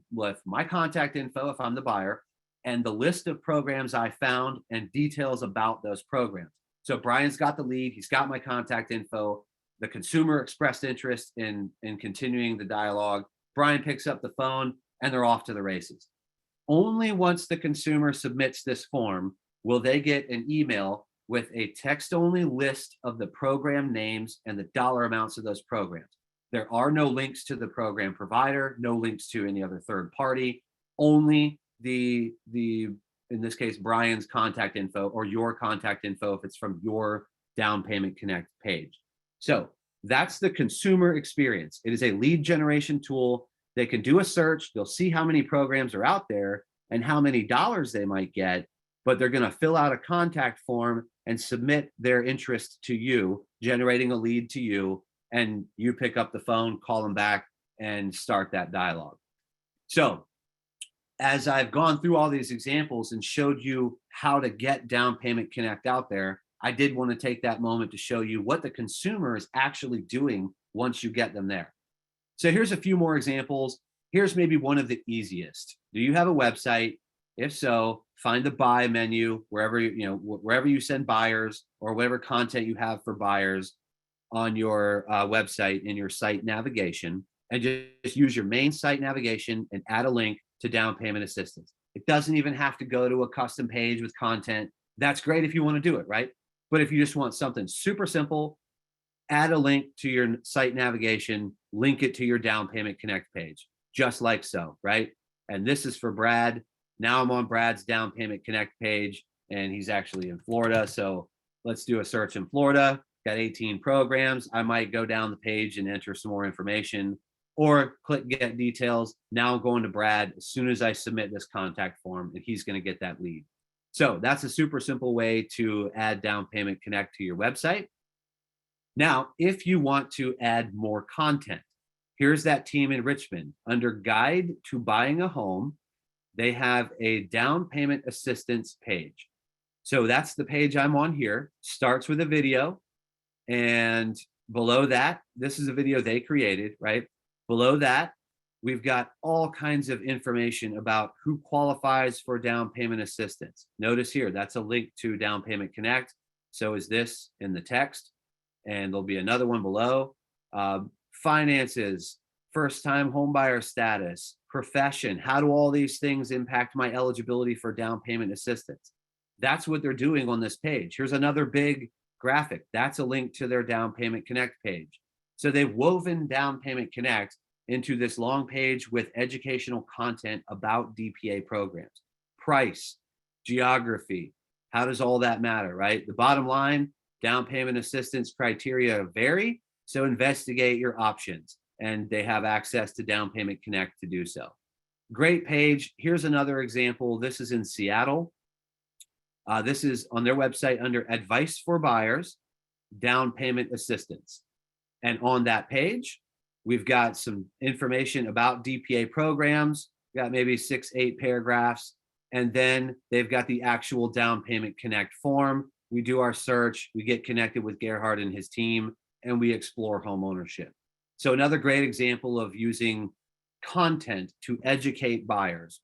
my contact info if I'm the buyer and the list of programs I found and details about those programs. So Brian's got the lead, he's got my contact info. The consumer expressed interest in continuing the dialogue. Brian picks up the phone and they're off to the races. Only once the consumer submits this form will they get an email with a text-only list of the program names and the dollar amounts of those programs. There are no links to the program provider, no links to any other third party, only the in this case, Brian's contact info or your contact info if it's from your Down Payment Connect page. So that's the consumer experience. It is a lead generation tool. They can do a search. They'll see how many programs are out there and how many dollars they might get, but they're going to fill out a contact form and submit their interest to you, generating a lead to you, and you pick up the phone, call them back, and start that dialogue. So as I've gone through all these examples and showed you how to get Down Payment Connect out there, I did want to take that moment to show you what the consumer is actually doing once you get them there. So here's a few more examples. Here's maybe one of the easiest. Do you have a website? If so, find the buy menu wherever you send buyers or whatever content you have for buyers on your website in your site navigation, and just use your main site navigation and add a link to down payment assistance. It doesn't even have to go to a custom page with content. That's great if you want to do it, right? But if you just want something super simple, add a link to your site navigation, link it to your Down Payment Connect page, just like so, right? And this is for Brad. Now I'm on Brad's Down Payment Connect page, and he's actually in Florida. So let's do a search in Florida. Got 18 programs. I might go down the page and enter some more information or click get details. Now I'm going to Brad as soon as I submit this contact form, and he's going to get that lead. So that's a super simple way to add Down Payment Connect to your website. Now, if you want to add more content, here's that team in Richmond. Under Guide to Buying a Home, they have a down payment assistance page. So that's the page I'm on here. Starts with a video. And below that, this is a video they created, right? Below that, we've got all kinds of information about who qualifies for down payment assistance. Notice here, that's a link to Down Payment Connect. So is this in the text. And there'll be another one below. Finances, first-time homebuyer status, profession. How do all these things impact my eligibility for down payment assistance? That's what they're doing on this page. Here's another big graphic. That's a link to their Down Payment Connect page. So they've woven Down Payment Connect into this long page with educational content about DPA programs. Price, geography, how does all that matter, right? The bottom line, down payment assistance criteria vary, so investigate your options. And they have access to Down Payment Connect to do so. Great page. Here's another example. This is in Seattle. This is on their website under Advice for Buyers, Down Payment Assistance. And on that page, we've got some information about DPA programs. We've got maybe 6-8 paragraphs. And then they've got the actual Down Payment Connect form. We do our search, we get connected with Gerhard and his team, and we explore home ownership. So another great example of using content to educate buyers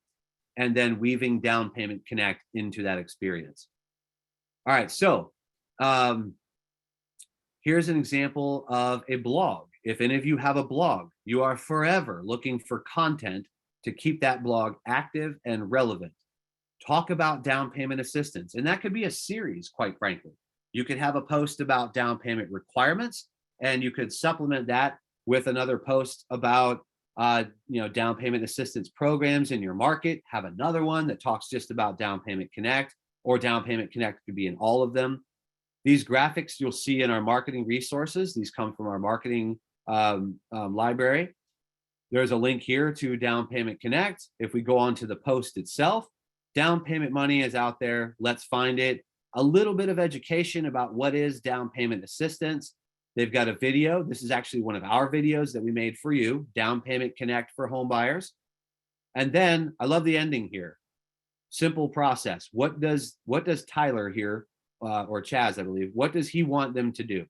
and then weaving Down Payment Connect into that experience. All right, so here's an example of a blog. If any of you have a blog, you are forever looking for content to keep that blog active and relevant. Talk about down payment assistance, and that could be a series, quite frankly. You could have a post about down payment requirements, and you could supplement that with another post about down payment assistance programs in your market. Have another one that talks just about Down Payment Connect, or Down Payment Connect could be in all of them. These graphics you'll see in our marketing resources. These come from our marketing library. There's a link here to Down Payment Connect. If we go on to the post itself, down payment money is out there. Let's find it. A little bit of education about what is down payment assistance. They've got a video. This is actually one of our videos that we made for you, Down Payment Connect for home buyers. And then I love the ending here. Simple process. What does Tyler here, or Chaz, I believe, what does he want them to do?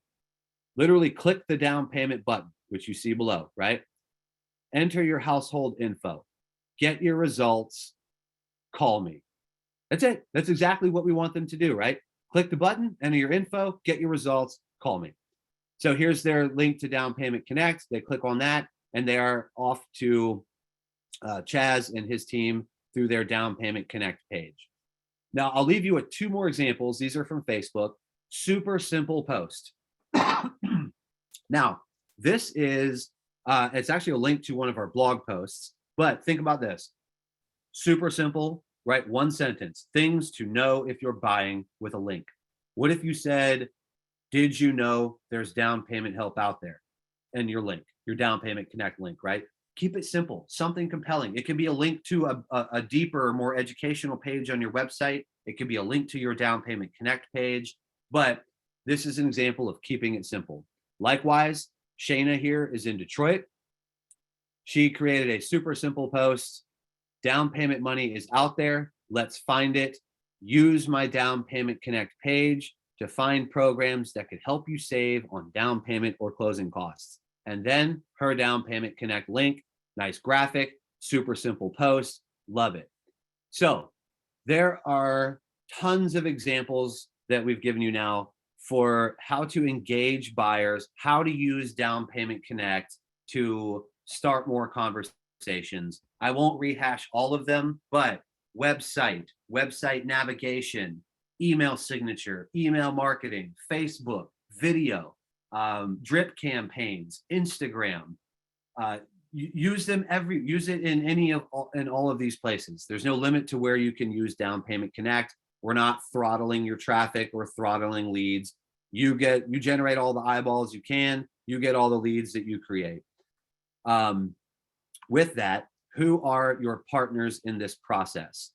Literally click the down payment button, which you see below, right? Enter your household info, get your results, call me. That's it. That's exactly what we want them to do, right? Click the button, enter your info, get your results, call me. So here's their link to Down Payment Connect. They click on that and they are off to Chaz and his team through their Down Payment Connect page. Now, I'll leave you with two more examples. These are from Facebook. Super simple post. Now, this is, it's actually a link to one of our blog posts, but think about this. Super simple, right? One sentence, things to know if you're buying with a link. What if you said, did you know there's down payment help out there? And your link, your Down Payment Connect link, right? Keep it simple, something compelling. It can be a link to a deeper, more educational page on your website. It could be a link to your Down Payment Connect page, but this is an example of keeping it simple. Likewise, Shayna here is in Detroit. She created a super simple post. Down payment money is out there. Let's find it. Use my Down Payment Connect page to find programs that could help you save on down payment or closing costs. And then her Down Payment Connect link, nice graphic, super simple post, love it. So there are tons of examples that we've given you now for how to engage buyers, how to use Down Payment Connect to start more conversations. I won't rehash all of them, but website navigation, email signature, email marketing, Facebook, video, drip campaigns, Instagram. Use it in all of these places. There's no limit to where you can use Down Payment Connect. We're not throttling your traffic or throttling leads. You generate all the eyeballs you can. You get all the leads that you create. With that, who are your partners in this process?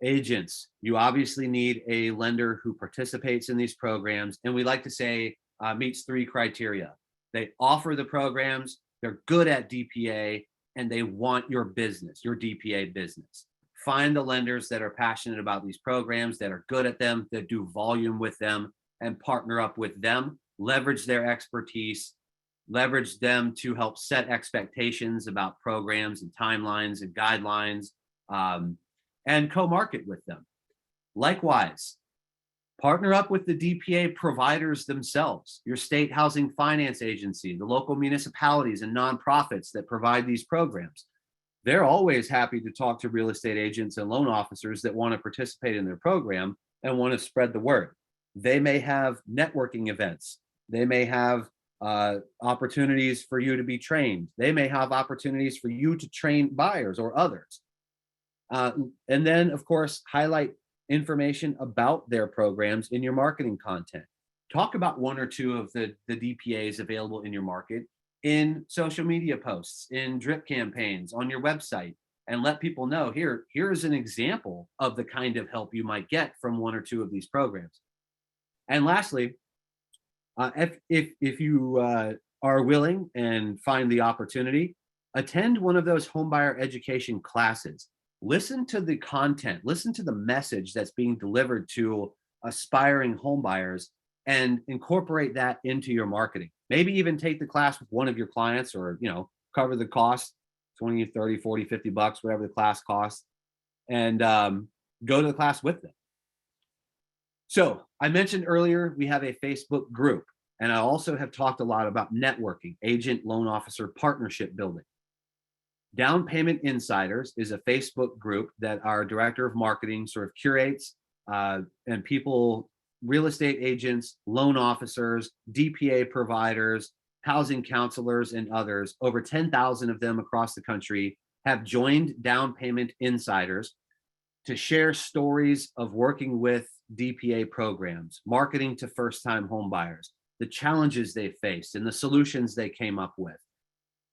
Agents. You obviously need a lender who participates in these programs, and we like to say meets 3 criteria. They offer the programs, they're good at DPA, and they want your business, your DPA business. Find the lenders that are passionate about these programs, that are good at them, that do volume with them, and partner up with them. Leverage their expertise, leverage them to help set expectations about programs and timelines and guidelines, and co-market with them. Likewise, partner up with the DPA providers themselves, your state housing finance agency, the local municipalities and nonprofits that provide these programs. They're always happy to talk to real estate agents and loan officers that want to participate in their program and want to spread the word. They may have networking events. They may have opportunities for you to be trained. They may have opportunities for you to train buyers or others. And then, of course, highlight information about their programs in your marketing content. Talk about 1 or 2 of the DPAs available in your market in social media posts, in drip campaigns, on your website, and let people know here's an example of the kind of help you might get from 1 or 2 of these programs. And lastly, if you are willing and find the opportunity, attend one of those homebuyer education classes. Listen to the content, listen to the message that's being delivered to aspiring homebuyers and incorporate that into your marketing. Maybe even take the class with one of your clients, or, cover the cost, 20, 30, 40, 50 bucks, whatever the class costs, and go to the class with them. So I mentioned earlier, we have a Facebook group, and I also have talked a lot about networking, agent loan officer partnership building. Down Payment Insiders is a Facebook group that our director of marketing sort of curates, and people, real estate agents, loan officers, DPA providers, housing counselors, and others, over 10,000 of them across the country, have joined Down Payment Insiders to share stories of working with DPA programs, marketing to first-time home buyers, the challenges they faced and the solutions they came up with.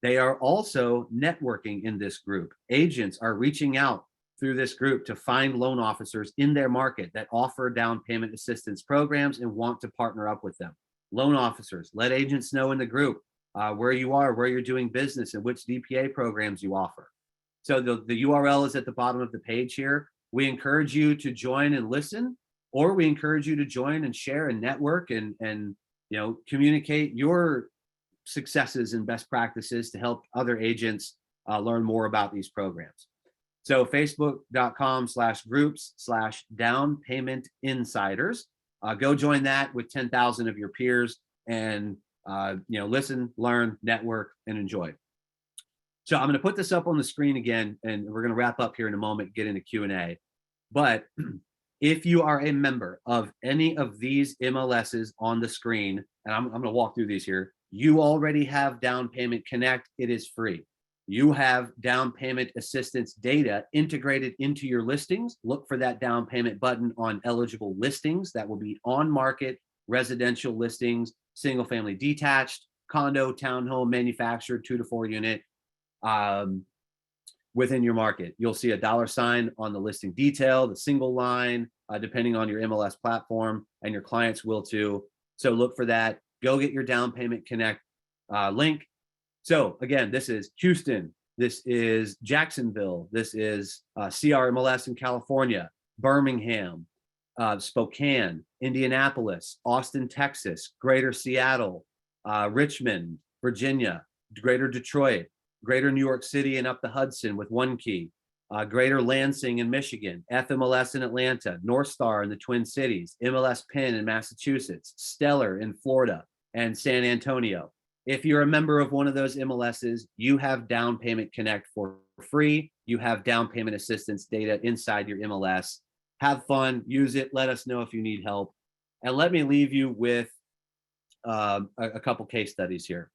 They are also networking in this group. Agents are reaching out through this group to find loan officers in their market that offer down payment assistance programs and want to partner up with them. Loan officers, let agents know in the group where you are, where you're doing business, and which DPA programs you offer. So the URL is at the bottom of the page here. We encourage you to join and listen, or we encourage you to join and share and network and communicate your successes and best practices to help other agents learn more about these programs. So facebook.com/groups/down payment insiders. Go join that with 10,000 of your peers and listen, learn, network, and enjoy. So I'm going to put this up on the screen again, and we're going to wrap up here in a moment, get into Q&A. But if you are a member of any of these MLSs on the screen, and I'm going to walk through these here, you already have Down Payment Connect. It is free. You have down payment assistance data integrated into your listings. Look for that down payment button on eligible listings. That will be on market residential listings, single family detached, condo, townhome, manufactured, 2 to 4 unit within your market. You'll see a $ on the listing detail, the single line, depending on your MLS platform, and your clients will too. So look for that. Go get your Down Payment Connect link. So again, this is Houston, this is Jacksonville, this is CRMLS in California, Birmingham, Spokane, Indianapolis, Austin, Texas, Greater Seattle, Richmond, Virginia, Greater Detroit, Greater New York City and up the Hudson with One Key, Greater Lansing in Michigan, FMLS in Atlanta, North Star in the Twin Cities, MLS Penn in Massachusetts, Stellar in Florida, and San Antonio. If you're a member of one of those MLSs, you have Down Payment Connect for free. You have down payment assistance data inside your MLS. Have fun, use it. Let us know if you need help. And let me leave you with a couple case studies here.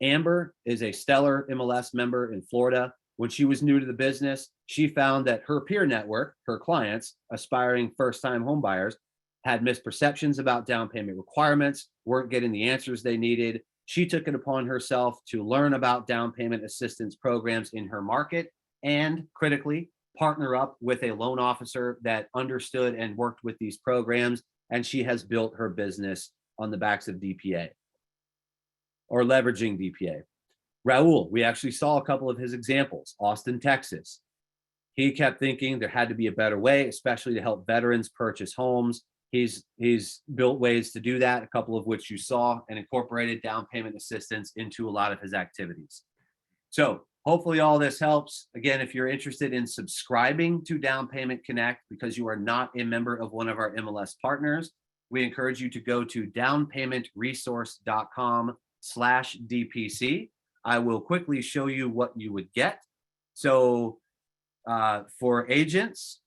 Amber is a Stellar MLS member in Florida. When she was new to the business, she found that her peer network, her clients, aspiring first-time home buyers, had misperceptions about down payment requirements, weren't getting the answers they needed. She took it upon herself to learn about down payment assistance programs in her market and, critically, partner up with a loan officer that understood and worked with these programs. And she has built her business on the backs of DPA or leveraging DPA. Raul, we actually saw a couple of his examples. Austin, Texas. He kept thinking there had to be a better way, especially to help veterans purchase homes. He's built ways to do that, a couple of which you saw, and incorporated down payment assistance into a lot of his activities. So hopefully all this helps. Again, if you're interested in subscribing to Down Payment Connect because you are not a member of one of our MLS partners, we encourage you to go to downpaymentresource.com/DPC. I will quickly show you what you would get. So for agents,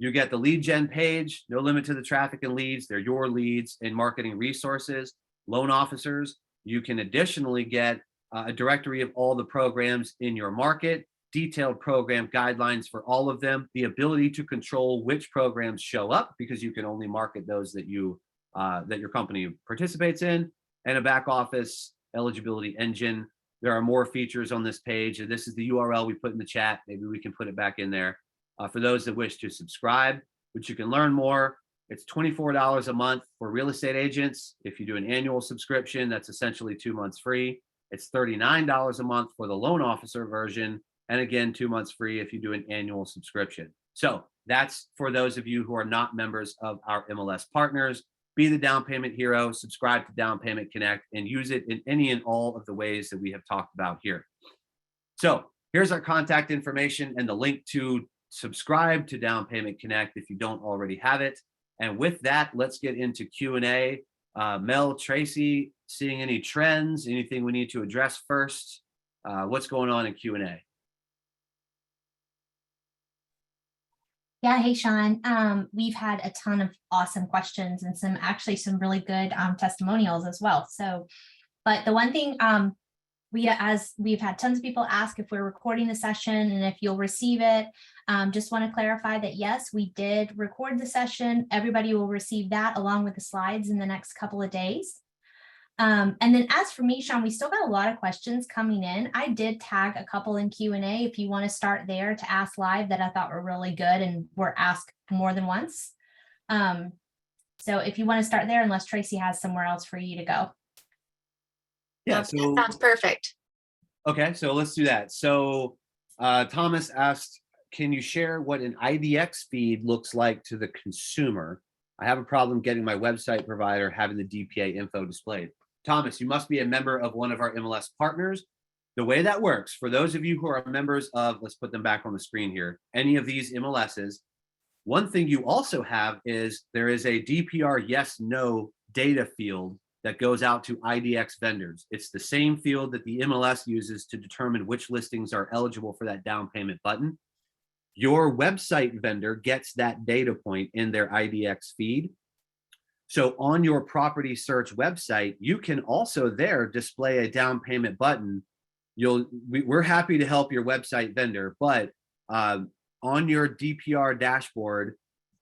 you get the lead gen page, no limit to the traffic and leads. They're your leads and marketing resources. Loan officers, you can additionally get a directory of all the programs in your market, detailed program guidelines for all of them, the ability to control which programs show up because you can only market those that your company participates in, and a back office eligibility engine. There are more features on this page, and this is the URL we put in the chat. Maybe we can put it back in there. For those that wish to subscribe, which you can learn more, it's $24 a month for real estate agents. If you do an annual subscription, that's essentially 2 months free. It's $39 a month for the loan officer version. And again, 2 months free if you do an annual subscription. So that's for those of you who are not members of our MLS partners. Be the down payment hero, subscribe to Down Payment Connect, and use it in any and all of the ways that we have talked about here. So here's our contact information and the link to subscribe to Down Payment Connect if you don't already have it. And with that, let's get into Q&A. Mel, Tracy, seeing any trends, anything we need to address first? What's going on in Q&A? Yeah, hey, Sean. We've had a ton of awesome questions and some really good testimonials as well. So, but the one thing as we've had tons of people ask if we're recording the session and if you'll receive it. Just want to clarify that, yes, we did record the session. Everybody will receive that along with the slides in the next couple of days. And then as for me, Sean, we still got a lot of questions coming in. I did tag a couple in Q&A if you want to start there to ask live that I thought were really good and were asked more than once. So if you want to start there, unless Tracy has somewhere else for you to go. Yeah, that sounds perfect. Okay, so let's do that. So Thomas asked, can you share what an IDX feed looks like to the consumer? I have a problem getting my website provider having the DPA info displayed. Thomas, you must be a member of one of our MLS partners. The way that works, for those of you who are members of, let's put them back on the screen here, any of these MLSs, one thing you also have is there is a DPR yes, no data field that goes out to IDX vendors. It's the same field that the MLS uses to determine which listings are eligible for that down payment button. Your website vendor gets that data point in their IDX feed. So on your property search website, you can also there display a down payment button. We're happy to help your website vendor, but on your DPR dashboard,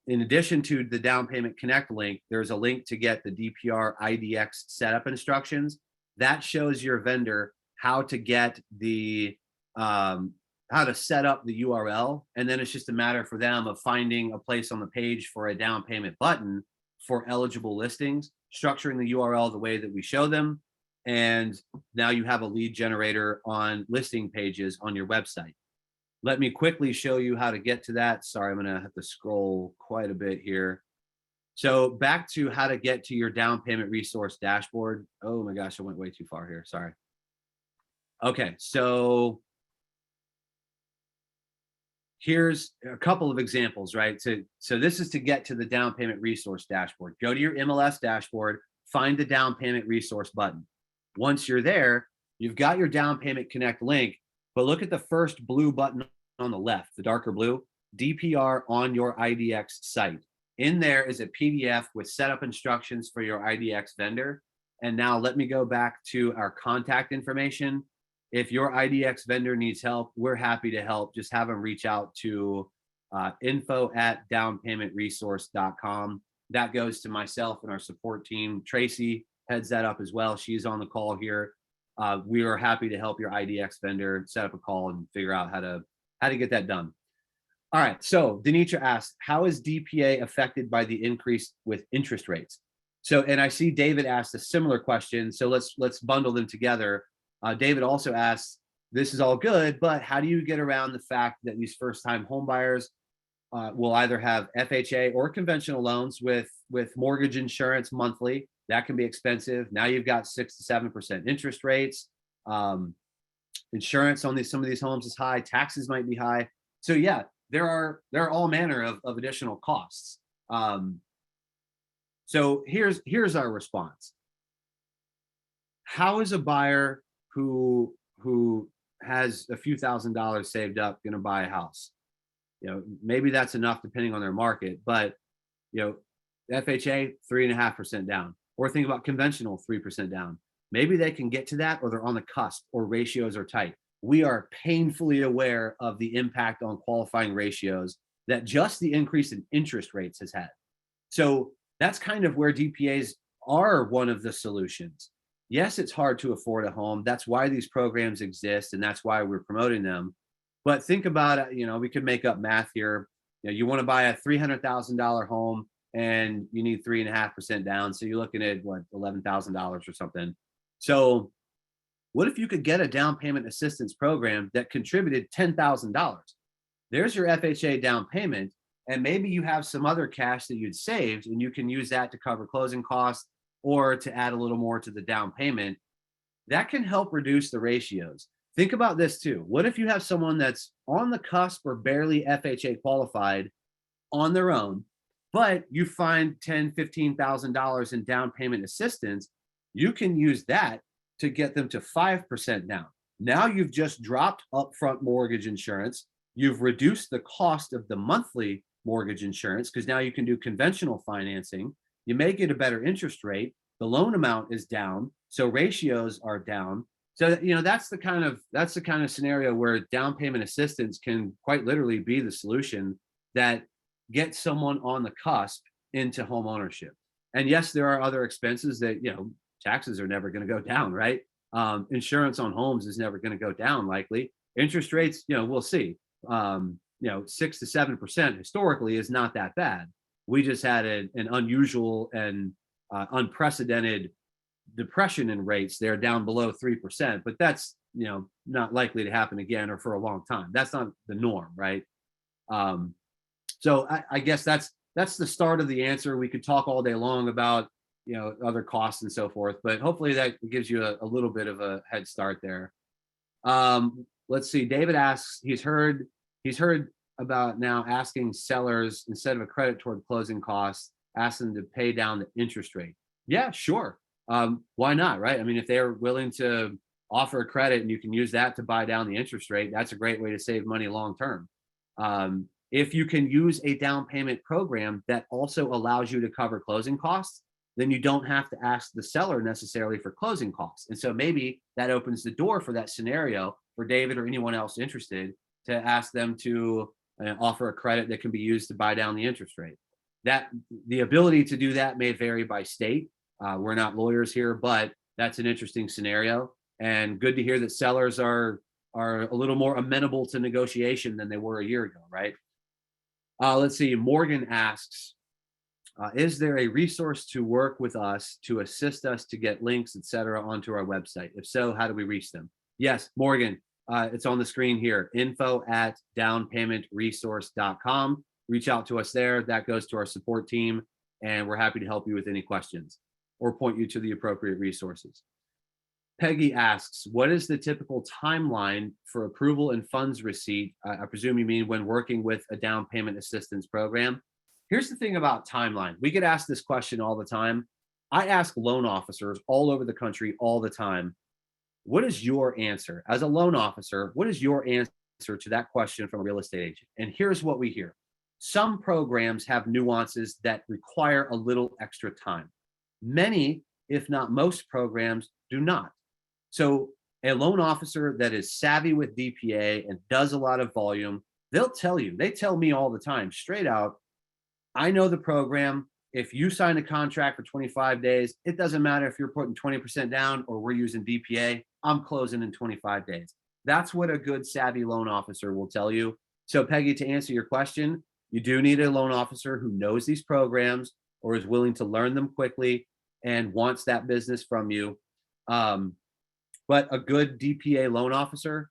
in addition to the Down Payment Connect link, there's a link to get the DPR IDX setup instructions. That shows your vendor how to get the how to set up the URL, and then it's just a matter for them of finding a place on the page for a down payment button for eligible listings, structuring the URL the way that we show them, and now you have a lead generator on listing pages on your website. Let me quickly show you how to get to that. Sorry, I'm gonna have to scroll quite a bit here. So back to how to get to your down payment resource dashboard. Oh my gosh, I went way too far here, sorry. Okay, so here's a couple of examples, right? So this is to get to the down payment resource dashboard. Go to your MLS dashboard, find the down payment resource button. Once you're there, you've got your down payment connect link, but look at the first blue button on the left, the darker blue, DPR on your IDX site. In there is a PDF with setup instructions for your IDX vendor. And now let me go back to our contact information. If your IDX vendor needs help, we're happy to help. Just have them reach out to info@downpaymentresource.com. That goes to myself and our support team. Tracy heads that up as well. She's on the call here. We are happy to help your IDX vendor set up a call and figure out how to get that done. All right, so Denitra asked, how is DPA affected by the increase with interest rates? So, and I see David asked a similar question, so let's bundle them together. David also asks, this is all good, but how do you get around the fact that these first-time home buyers will either have FHA or conventional loans with mortgage insurance monthly? That can be expensive. Now you've got 6 to 7% interest rates. Insurance on some of these homes is high. Taxes might be high. So yeah, there are all manner of additional costs. So here's our response. How is a buyer who has a few $1,000s saved up going to buy a house? You know, maybe that's enough depending on their market, but you know, FHA 3.5% down, or think about conventional 3% down. Maybe they can get to that, or they're on the cusp, or ratios are tight. We are painfully aware of the impact on qualifying ratios that just the increase in interest rates has had. So that's kind of where DPAs are one of the solutions. Yes, it's hard to afford a home. That's why these programs exist, and that's why we're promoting them. But think about it, you know, we could make up math here. You know, you want to buy a $300,000 home and you need 3.5% down. So you're looking at what, $11,000 or something. So what if you could get a down payment assistance program that contributed $10,000? There's your FHA down payment, and maybe you have some other cash that you'd saved, and you can use that to cover closing costs or to add a little more to the down payment. That can help reduce the ratios. Think about this too. What if you have someone that's on the cusp or barely FHA qualified on their own, but you find $10,000, $15,000 in down payment assistance? You can use that to get them to 5% down. Now you've just dropped upfront mortgage insurance. You've reduced the cost of the monthly mortgage insurance because now you can do conventional financing. You may get a better interest rate. The loan amount is down, so ratios are down. So, that's the kind of scenario where down payment assistance can quite literally be the solution that gets someone on the cusp into home ownership. And yes, there are other expenses that, taxes are never going to go down, right? Insurance on homes is never going to go down likely. Interest rates, we'll see. 6 to 7% historically is not that bad. We just had an unusual and unprecedented depression in rates. They're down below 3%, but that's not likely to happen again or for a long time. That's not the norm, right? So I guess that's the start of the answer. We could talk all day long about other costs and so forth, but hopefully that gives you a little bit of a head start there. Let's see. David asks, he's heard about now asking sellers, instead of a credit toward closing costs, ask them to pay down the interest rate. Yeah, sure. Why not, right? I mean, if they're willing to offer a credit and you can use that to buy down the interest rate, that's a great way to save money long term. If you can use a down payment program that also allows you to cover closing costs, then you don't have to ask the seller necessarily for closing costs. And so maybe that opens the door for that scenario for David or anyone else interested to ask them to offer a credit that can be used to buy down the interest rate. That the ability to do that may vary by state. We're not lawyers here, but that's an interesting scenario. And good to hear that sellers are a little more amenable to negotiation than they were a year ago, right? Let's see. Morgan asks, is there a resource to work with us to assist us to get links, etc., onto our website? If so, how do we reach them? Yes, Morgan, it's on the screen here, info@downpaymentresource.com. Reach out to us there. That goes to our support team, and we're happy to help you with any questions or point you to the appropriate resources. Peggy asks, what is the typical timeline for approval and funds receipt? I presume you mean when working with a down payment assistance program. Here's the thing about timeline. We get asked this question all the time. I ask loan officers all over the country all the time, what is your answer? As a loan officer, what is your answer to that question from a real estate agent? And here's what we hear. Some programs have nuances that require a little extra time. Many, if not most programs, do not. So a loan officer that is savvy with DPA and does a lot of volume, they'll tell you, they tell me all the time, straight out, I know the program. If you sign a contract for 25 days, it doesn't matter if you're putting 20% down or we're using DPA, I'm closing in 25 days. That's what a good savvy loan officer will tell you. So Peggy, to answer your question, you do need a loan officer who knows these programs or is willing to learn them quickly and wants that business from you. But a good DPA loan officer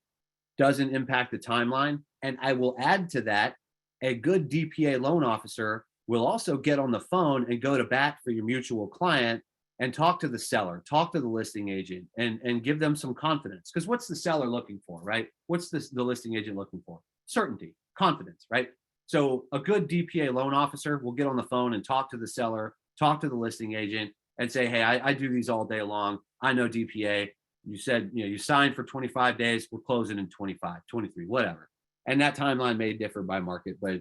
doesn't impact the timeline. And I will add to that, a good DPA loan officer will also get on the phone and go to bat for your mutual client and talk to the seller, talk to the listing agent, and give them some confidence. Because what's the seller looking for, right? What's the listing agent looking for? Certainty, confidence, right? So a good DPA loan officer will get on the phone and talk to the seller, talk to the listing agent, and say, hey, I do these all day long. I know DPA. You said, you signed for 25 days. We're closing in 25, 23, whatever. And that timeline may differ by market, but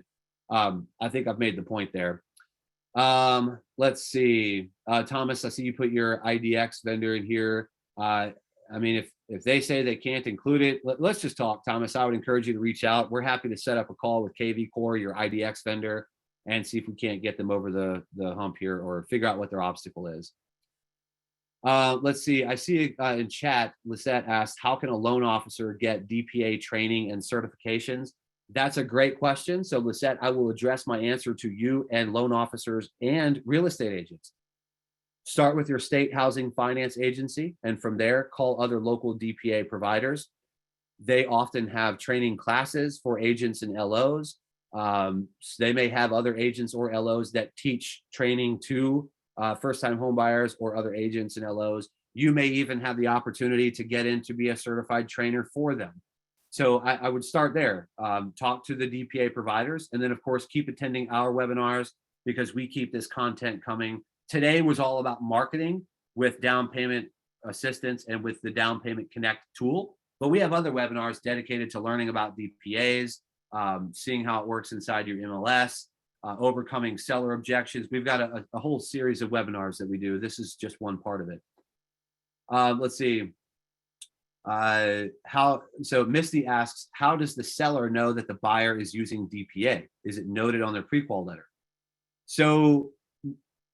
I think I've made the point there. Let's see. Thomas, I see you put your IDX vendor in here. I mean, if they say they can't include it, let's just talk, Thomas. I would encourage you to reach out. We're happy to set up a call with KV Core, your IDX vendor, and see if we can't get them over the hump here or figure out what their obstacle is. Let's see. I see in chat, Lisette asked, how can a loan officer get DPA training and certifications? That's a great question. So Lisette, I will address my answer to you and loan officers and real estate agents. Start with your state housing finance agency, and from there, call other local DPA providers. They often have training classes for agents and LOs. They may have other agents or LOs that teach training to first-time home buyers or other agents and LOs. You may even have the opportunity to get in to be a certified trainer for them. So I would start there. Talk to the DPA providers, and then of course keep attending our webinars because we keep this content coming. Today was all about marketing with down payment assistance and with the Down Payment Connect tool, but we have other webinars dedicated to learning about DPAs, seeing how it works inside your MLS, overcoming seller objections. We've got a whole series of webinars that we do. This is just one part of it. Let's see. So Misty asks, how does the seller know that the buyer is using DPA? Is it noted on their pre-qual letter? So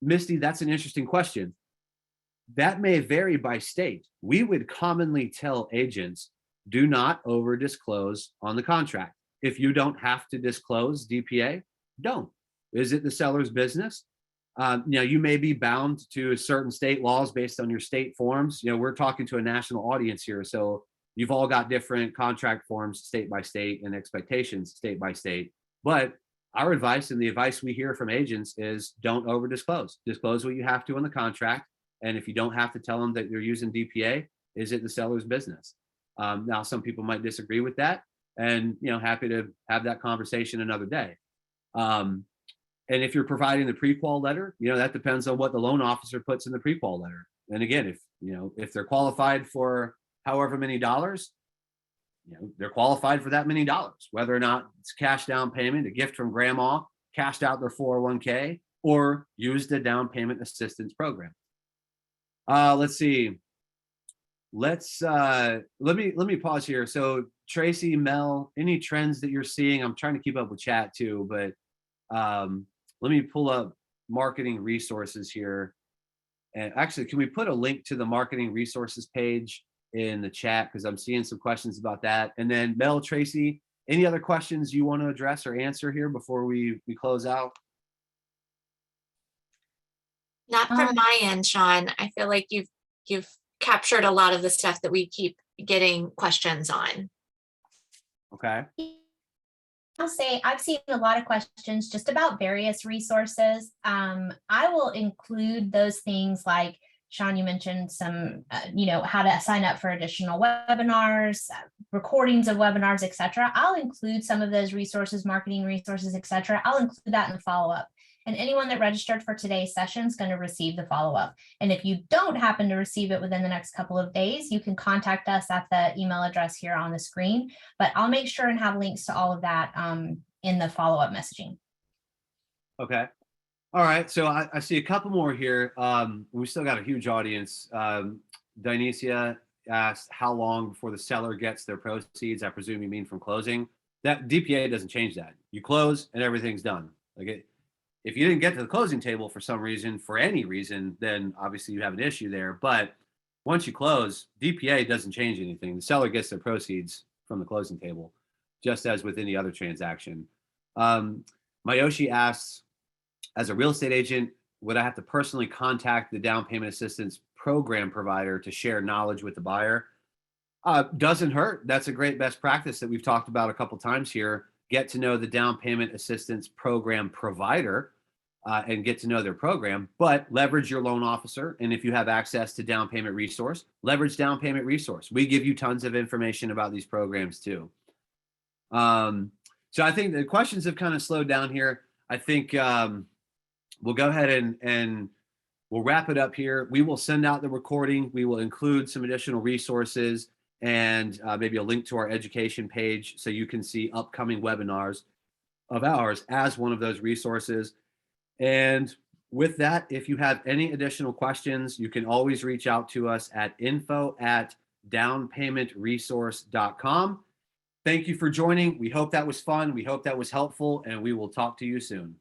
Misty, that's an interesting question. That may vary by state. We would commonly tell agents, do not over disclose on the contract. If you don't have to disclose DPA, don't. Is it the seller's business? You may be bound to certain state laws based on your state forms. We're talking to a national audience here, so you've all got different contract forms state by state and expectations state by state. But our advice and the advice we hear from agents is don't over disclose. Disclose what you have to in the contract. And if you don't have to tell them that you're using DPA, is it the seller's business? Now, some people might disagree with that, and happy to have that conversation another day. And if you're providing the pre-qual letter, that depends on what the loan officer puts in the pre-qual letter. And again, if they're qualified for however many dollars, they're qualified for that many dollars, whether or not it's cash down payment, a gift from grandma, cashed out their 401k, or used a down payment assistance program. Let's see. Let me pause here. So Tracy, Mel, any trends that you're seeing? I'm trying to keep up with chat too, but let me pull up marketing resources here. And actually, can we put a link to the marketing resources page in the chat? Because I'm seeing some questions about that. And then Mel, Tracy, any other questions you want to address or answer here before we close out? Not from my end, Sean. I feel like you've captured a lot of the stuff that we keep getting questions on. Okay. I'll say I've seen a lot of questions just about various resources. I will include those things like, Sean, you mentioned some, how to sign up for additional webinars, recordings of webinars, etc. I'll include some of those resources, marketing resources, etc. I'll include that in the follow-up. And anyone that registered for today's session is going to receive the follow-up. And if you don't happen to receive it within the next couple of days, you can contact us at the email address here on the screen. But I'll make sure and have links to all of that in the follow-up messaging. Okay. All right. So I see a couple more here. We still got a huge audience. Dionysia asked how long before the seller gets their proceeds. I presume you mean from closing. That DPA doesn't change that. You close and everything's done. If you didn't get to the closing table for some reason, for any reason, then obviously you have an issue there. But once you close, DPA doesn't change anything. The seller gets their proceeds from the closing table, just as with any other transaction. Mayoshi asks, as a real estate agent, would I have to personally contact the down payment assistance program provider to share knowledge with the buyer? Doesn't hurt. That's a great best practice that we've talked about a couple times here. Get to know the down payment assistance program provider and get to know their program, but leverage your loan officer. And if you have access to down payment resource, leverage down payment resource. We give you tons of information about these programs too. So I think the questions have kind of slowed down here. I think we'll go ahead and we'll wrap it up here. We will send out the recording. We will include some additional resources and maybe a link to our education page so you can see upcoming webinars of ours as one of those resources. And with that, if you have any additional questions, you can always reach out to us at info@downpaymentresource.com. Thank you for joining. We hope that was fun. We hope that was helpful, and we will talk to you soon.